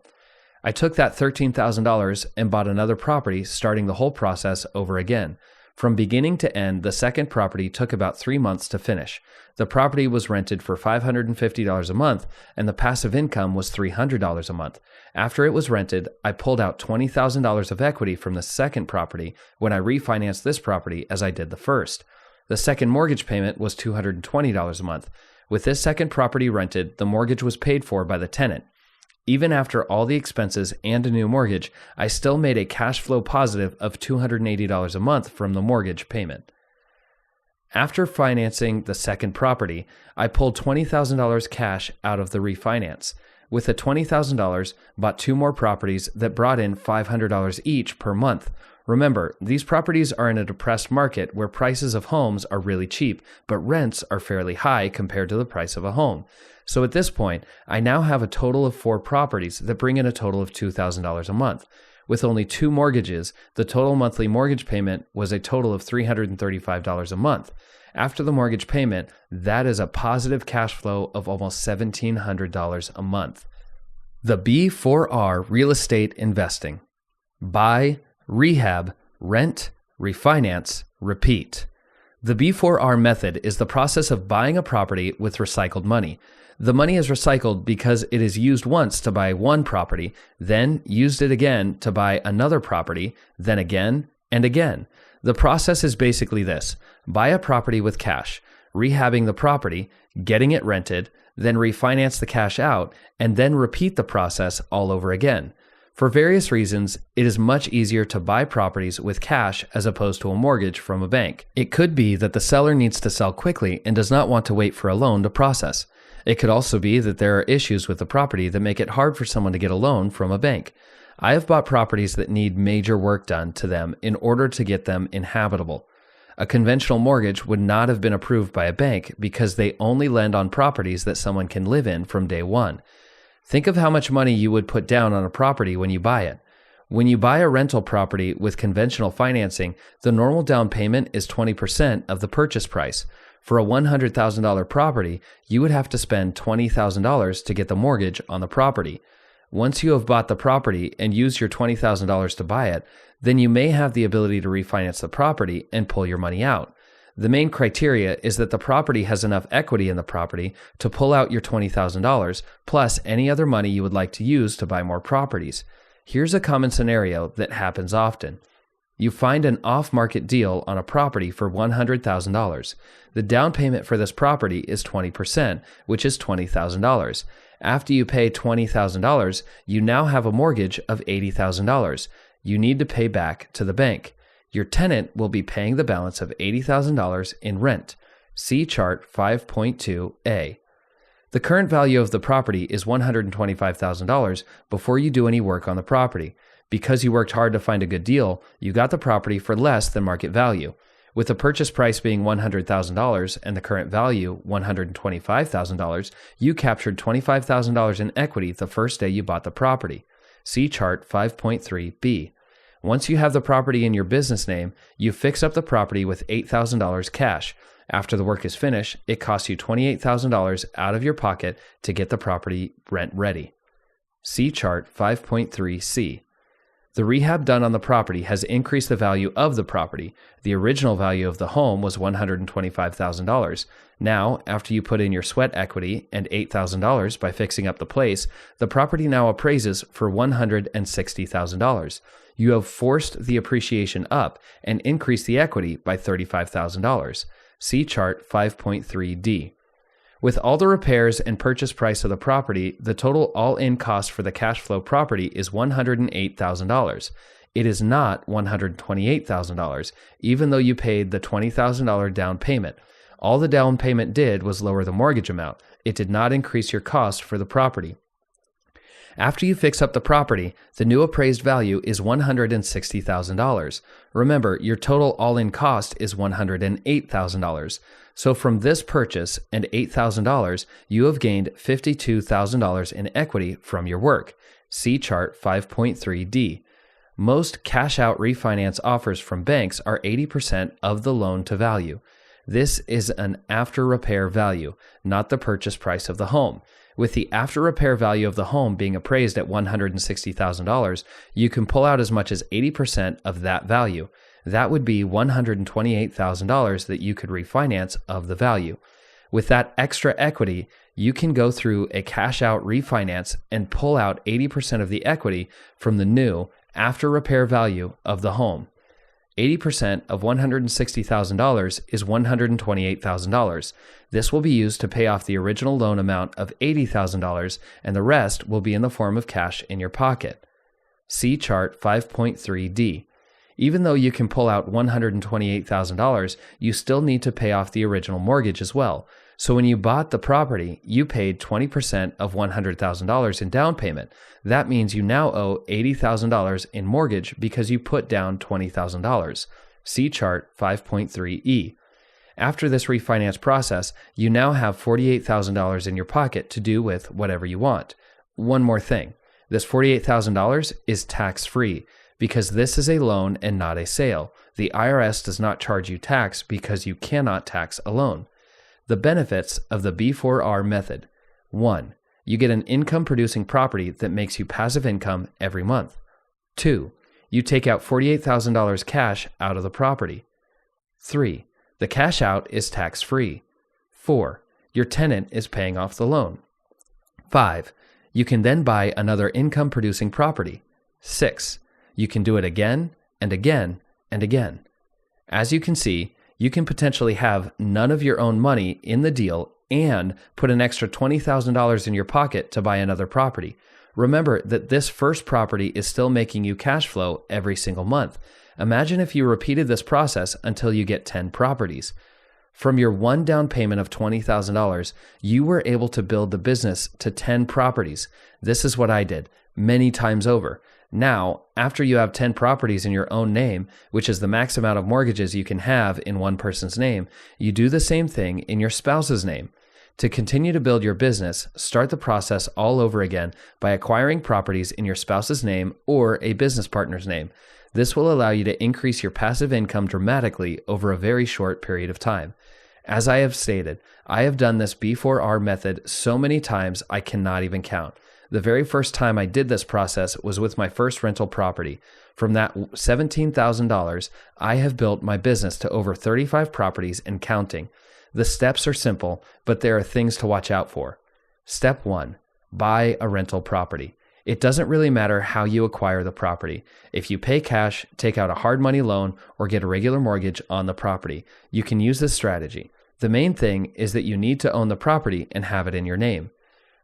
I took that $13,000 and bought another property, starting the whole process over again. From beginning to end, the second property took about 3 months to finish. The property was rented for $550 a month, and the passive income was $300 a month. After it was rented, I pulled out $20,000 of equity from the second property when I refinanced this property as I did the first. The second mortgage payment was $220 a month. With this second property rented, the mortgage was paid for by the tenant. Even after all the expenses and a new mortgage, I still made a cash flow positive of $280 a month from the mortgage payment. After financing the second property, I pulled $20,000 cash out of the refinance. With the $20,000, bought 2 more properties that brought in $500 each per month. Remember, these properties are in a depressed market where prices of homes are really cheap, but rents are fairly high compared to the price of a home. So at this point, I now have a total of 4 properties that bring in a total of $2,000 a month. With only 2 mortgages, the total monthly mortgage payment was a total of $335 a month. After the mortgage payment, that is a positive cash flow of almost $1,700 a month. The B4R Real Estate Investing. Buy, rehab, rent, refinance, repeat. The B4R method is the process of buying a property with recycled money. The money is recycled because it is used once to buy one property, then used it again to buy another property, then again and again. The process is basically this: buy a property with cash, rehabbing the property, getting it rented, then refinance the cash out, and then repeat the process all over again. For various reasons, it is much easier to buy properties with cash as opposed to a mortgage from a bank. It could be that the seller needs to sell quickly and does not want to wait for a loan to process. It could also be that there are issues with the property that make it hard for someone to get a loan from a bank. I have bought properties that need major work done to them in order to get them inhabitable. A conventional mortgage would not have been approved by a bank because they only lend on properties that someone can live in from day one. Think of how much money you would put down on a property when you buy it. When you buy a rental property with conventional financing, the normal down payment is 20% of the purchase price. For a $100,000 property, you would have to spend $20,000 to get the mortgage on the property. Once you have bought the property and used your $20,000 to buy it, then you may have the ability to refinance the property and pull your money out. The main criteria is that the property has enough equity in the property to pull out your $20,000 plus any other money you would like to use to buy more properties. Here's a common scenario that happens often. You find an off-market deal on a property for $100,000. The down payment for this property is 20%, which is $20,000. After you pay $20,000, you now have a mortgage of $80,000. You need to pay back to the bank. Your tenant will be paying the balance of $80,000 in rent. See Chart 5.2a. The current value of the property is $125,000 before you do any work on the property. Because you worked hard to find a good deal, you got the property for less than market value. With the purchase price being $100,000 and the current value $125,000, you captured $25,000 in equity the first day you bought the property. See Chart 5.3b. Once you have the property in your business name, you fix up the property with $8,000 cash. After the work is finished, it costs you $28,000 out of your pocket to get the property rent ready. See Chart 5.3c. The rehab done on the property has increased the value of the property. The original value of the home was $125,000. Now, after you put in your sweat equity and $8,000 by fixing up the place, the property now appraises for $160,000. You have forced the appreciation up and increased the equity by $35,000. See chart 5.3D. With all the repairs and purchase price of the property, the total all-in cost for the cash flow property is $108,000. It is not $128,000, even though you paid the $20,000 down payment. All the down payment did was lower the mortgage amount. It did not increase your cost for the property. After you fix up the property, the new appraised value is $160,000. Remember, your total all-in cost is $108,000. So from this purchase and $8,000, you have gained $52,000 in equity from your work. See chart 5.3D. Most cash-out refinance offers from banks are 80% of the loan to value. This is an after-repair value, not the purchase price of the home. With the after-repair value of the home being appraised at $160,000, you can pull out as much as 80% of that value. That would be $128,000 that you could refinance of the value. With that extra equity, you can go through a cash-out refinance and pull out 80% of the equity from the new after-repair value of the home. 80% of $160,000 is $128,000. This will be used to pay off the original loan amount of $80,000, and the rest will be in the form of cash in your pocket. See chart 5.3D. Even though you can pull out $128,000, you still need to pay off the original mortgage as well. So when you bought the property, you paid 20% of $100,000 in down payment. That means you now owe $80,000 in mortgage because you put down $20,000. See chart 5.3E. After this refinance process, you now have $48,000 in your pocket to do with whatever you want. One more thing. This $48,000 is tax-free because this is a loan and not a sale. The IRS does not charge you tax because you cannot tax a loan. The benefits of the B4R method. 1. You get an income-producing property that makes you passive income every month. 2. You take out $48,000 cash out of the property. 3. The cash out is tax-free. 4. Your tenant is paying off the loan. 5. You can then buy another income-producing property. 6. You can do it again and again and again. As you can see, you can potentially have none of your own money in the deal and put an extra $20,000 in your pocket to buy another property. Remember that this first property is still making you cash flow every single month. Imagine if you repeated this process until you get 10 properties. From your one down payment of $20,000, you were able to build the business to 10 properties. This is what I did many times over. Now, after you have 10 properties in your own name, which is the max amount of mortgages you can have in one person's name, you do the same thing in your spouse's name. To continue to build your business, start the process all over again by acquiring properties in your spouse's name or a business partner's name. This will allow you to increase your passive income dramatically over a very short period of time. As I have stated, I have done this B4R method so many times I cannot even count. The very first time I did this process was with my first rental property. From that $17,000, I have built my business to over 35 properties and counting. The steps are simple, but there are things to watch out for. Step 1. Buy a rental property. It doesn't really matter how you acquire the property. If you pay cash, take out a hard money loan, or get a regular mortgage on the property, you can use this strategy. The main thing is that you need to own the property and have it in your name.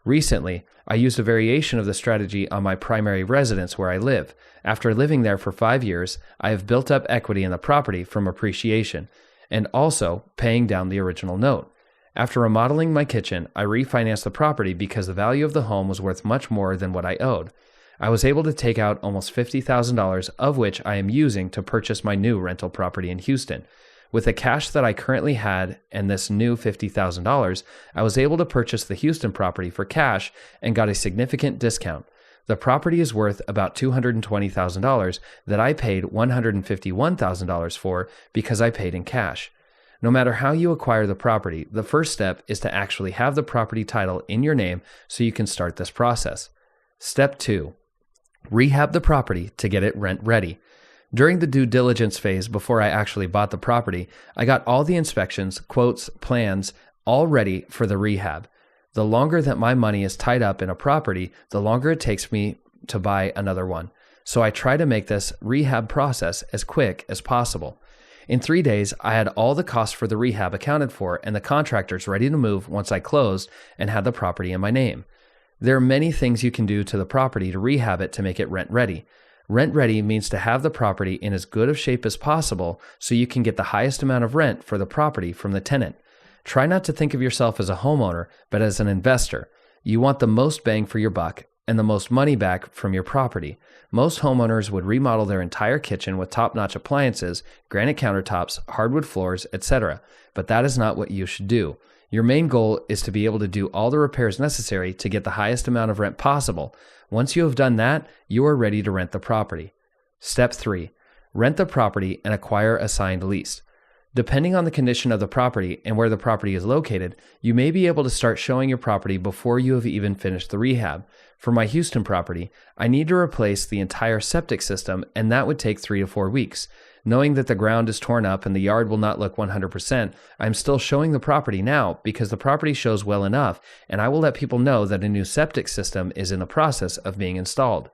Recently, I used a variation of the strategy on my primary residence where I live. After living there for 5 years, I have built up equity in the property from appreciation and also paying down the original note. After remodeling my kitchen, I refinanced the property because the value of the home was worth much more than what I owed. I was able to take out almost $50,000, of which I am using to purchase my new rental property in Houston. With the cash that I currently had and this new $50,000, I was able to purchase the Houston property for cash and got a significant discount. The property is worth about $220,000 that I paid $151,000 for because I paid in cash. No matter how you acquire the property, the first step is to actually have the property title in your name so you can start this process. Step 2. Rehab the property to get it rent ready. During the due diligence phase before I actually bought the property, I got all the inspections, quotes, plans, all ready for the rehab. The longer that my money is tied up in a property, the longer it takes me to buy another one. So I try to make this rehab process as quick as possible. In 3 days, I had all the costs for the rehab accounted for and the contractors ready to move once I closed and had the property in my name. There are many things you can do to the property to rehab it to make it rent ready. Rent ready means to have the property in as good of shape as possible so you can get the highest amount of rent for the property from the tenant. Try not to think of yourself as a homeowner, but as an investor. You want the most bang for your buck and the most money back from your property. Most homeowners would remodel their entire kitchen with top-notch appliances, granite countertops, hardwood floors, etc., but that is not what you should do. Your main goal is to be able to do all the repairs necessary to get the highest amount of rent possible. Once you have done that, you are ready to rent the property. Step 3. Rent the property and acquire a signed lease. Depending on the condition of the property and where the property is located, you may be able to start showing your property before you have even finished the rehab. For my Houston property, I need to replace the entire septic system, and that would take 3 to 4 weeks. Knowing that the ground is torn up and the yard will not look 100%, I'm still showing the property now because the property shows well enough, and I will let people know that a new septic system is in the process of being installed.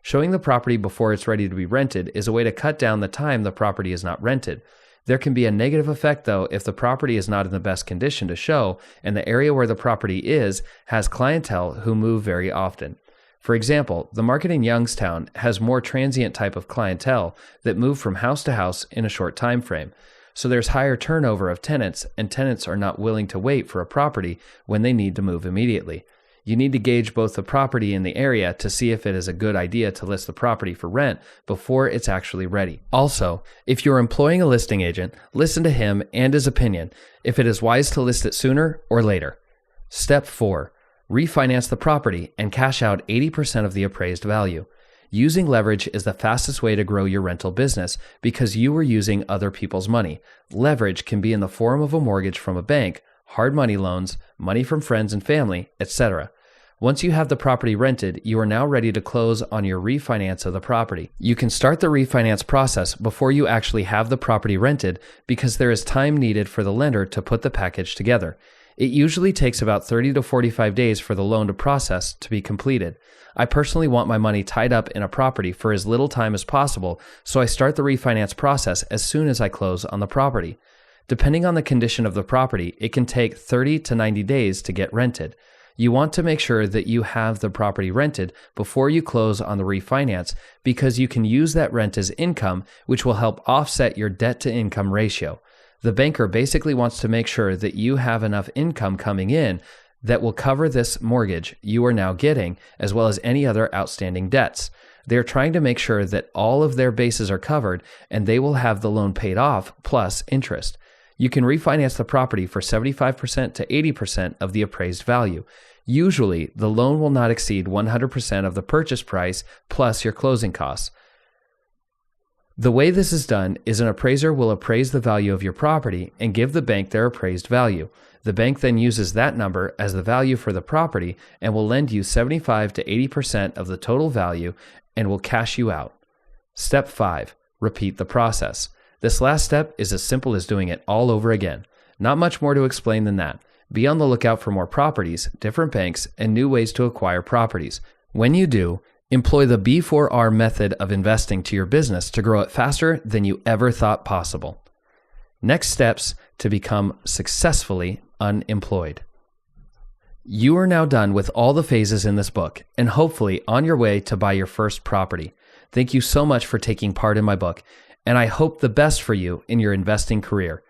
Showing the property before it's ready to be rented is a way to cut down the time the property is not rented. There can be a negative effect, though, if the property is not in the best condition to show and the area where the property is has clientele who move very often. For example, the market in Youngstown has more transient type of clientele that move from house to house in a short time frame. So there's higher turnover of tenants, and tenants are not willing to wait for a property when they need to move immediately. You need to gauge both the property and the area to see if it is a good idea to list the property for rent before it's actually ready. Also, if you're employing a listing agent, listen to him and his opinion if it is wise to list it sooner or later. Step 4. Refinance the property and cash out 80% of the appraised value. Using leverage is the fastest way to grow your rental business because you are using other people's money. Leverage can be in the form of a mortgage from a bank, hard money loans, money from friends and family, etc. Once you have the property rented, you are now ready to close on your refinance of the property. You can start the refinance process before you actually have the property rented because there is time needed for the lender to put the package together. It usually takes about 30 to 45 days for the loan to process to be completed. I personally want my money tied up in a property for as little time as possible, so I start the refinance process as soon as I close on the property. Depending on the condition of the property, it can take 30 to 90 days to get rented. You want to make sure that you have the property rented before you close on the refinance because you can use that rent as income, which will help offset your debt-to-income ratio. The banker basically wants to make sure that you have enough income coming in that will cover this mortgage you are now getting, as well as any other outstanding debts. They're trying to make sure that all of their bases are covered and they will have the loan paid off plus interest. You can refinance the property for 75% to 80% of the appraised value. Usually, the loan will not exceed 100% of the purchase price plus your closing costs. The way this is done is an appraiser will appraise the value of your property and give the bank their appraised value. The bank then uses that number as the value for the property and will lend you 75 to 80% of the total value and will cash you out. Step 5. Repeat the process. This last step is as simple as doing it all over again. Not much more to explain than that. Be on the lookout for more properties, different banks, and new ways to acquire properties. When you do, employ the B4R method of investing to your business to grow it faster than you ever thought possible. Next steps to become successfully unemployed. You are now done with all the phases in this book and hopefully on your way to buy your first property. Thank you so much for taking part in my book, and I hope the best for you in your investing career.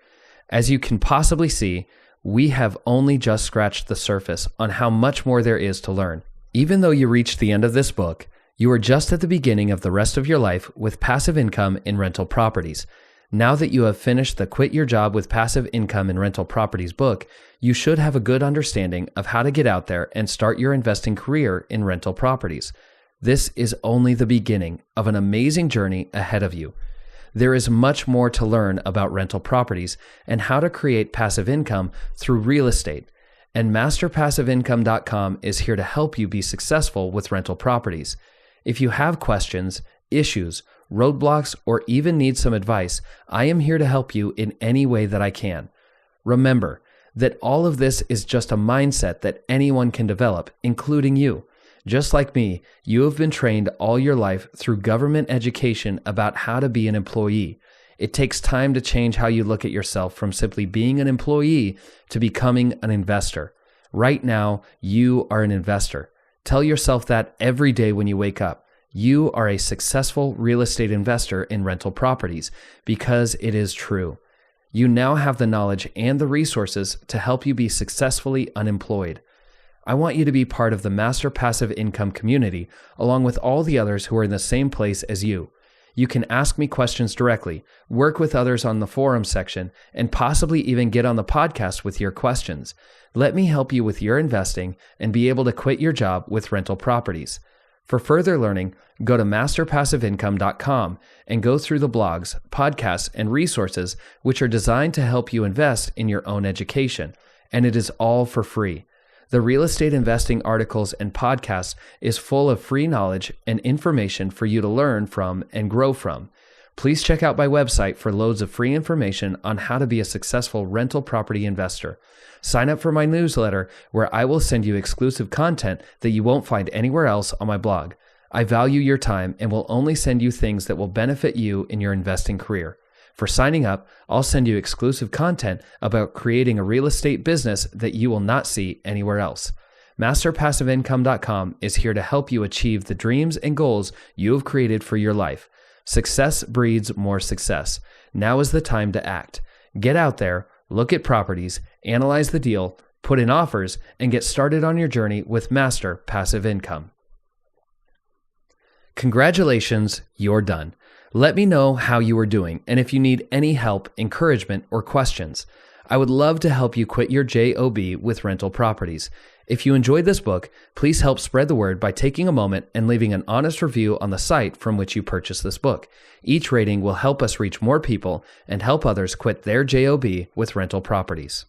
As you can possibly see, we have only just scratched the surface on how much more there is to learn. Even though you reached the end of this book, you are just at the beginning of the rest of your life with passive income in rental properties. Now that you have finished the Quit Your Job with Passive Income in Rental Properties book, you should have a good understanding of how to get out there and start your investing career in rental properties. This is only the beginning of an amazing journey ahead of you. There is much more to learn about rental properties and how to create passive income through real estate. And MasterPassiveIncome.com is here to help you be successful with rental properties. If you have questions, issues, roadblocks, or even need some advice, I am here to help you in any way that I can. Remember that all of this is just a mindset that anyone can develop, including you. Just like me, you have been trained all your life through government education about how to be an employee. It takes time to change how you look at yourself from simply being an employee to becoming an investor. Right now, you are an investor. Tell yourself that every day when you wake up. You are a successful real estate investor in rental properties because it is true. You now have the knowledge and the resources to help you be successfully unemployed. I want you to be part of the Master Passive Income community, along with all the others who are in the same place as you. You can ask me questions directly, work with others on the forum section, and possibly even get on the podcast with your questions. Let me help you with your investing and be able to quit your job with rental properties. For further learning, go to masterpassiveincome.com and go through the blogs, podcasts, and resources which are designed to help you invest in your own education, and it is all for free. The real estate investing articles and podcasts is full of free knowledge and information for you to learn from and grow from. Please check out my website for loads of free information on how to be a successful rental property investor. Sign up for my newsletter where I will send you exclusive content that you won't find anywhere else on my blog. I value your time and will only send you things that will benefit you in your investing career. For signing up, I'll send you exclusive content about creating a real estate business that you will not see anywhere else. MasterPassiveIncome.com is here to help you achieve the dreams and goals you have created for your life. Success breeds more success. Now is the time to act. Get out there, look at properties, analyze the deal, put in offers, and get started on your journey with Master Passive Income. Congratulations, you're done. Let me know how you are doing and if you need any help, encouragement, or questions. I would love to help you quit your job with rental properties. If you enjoyed this book, please help spread the word by taking a moment and leaving an honest review on the site from which you purchased this book. Each rating will help us reach more people and help others quit their job with rental properties.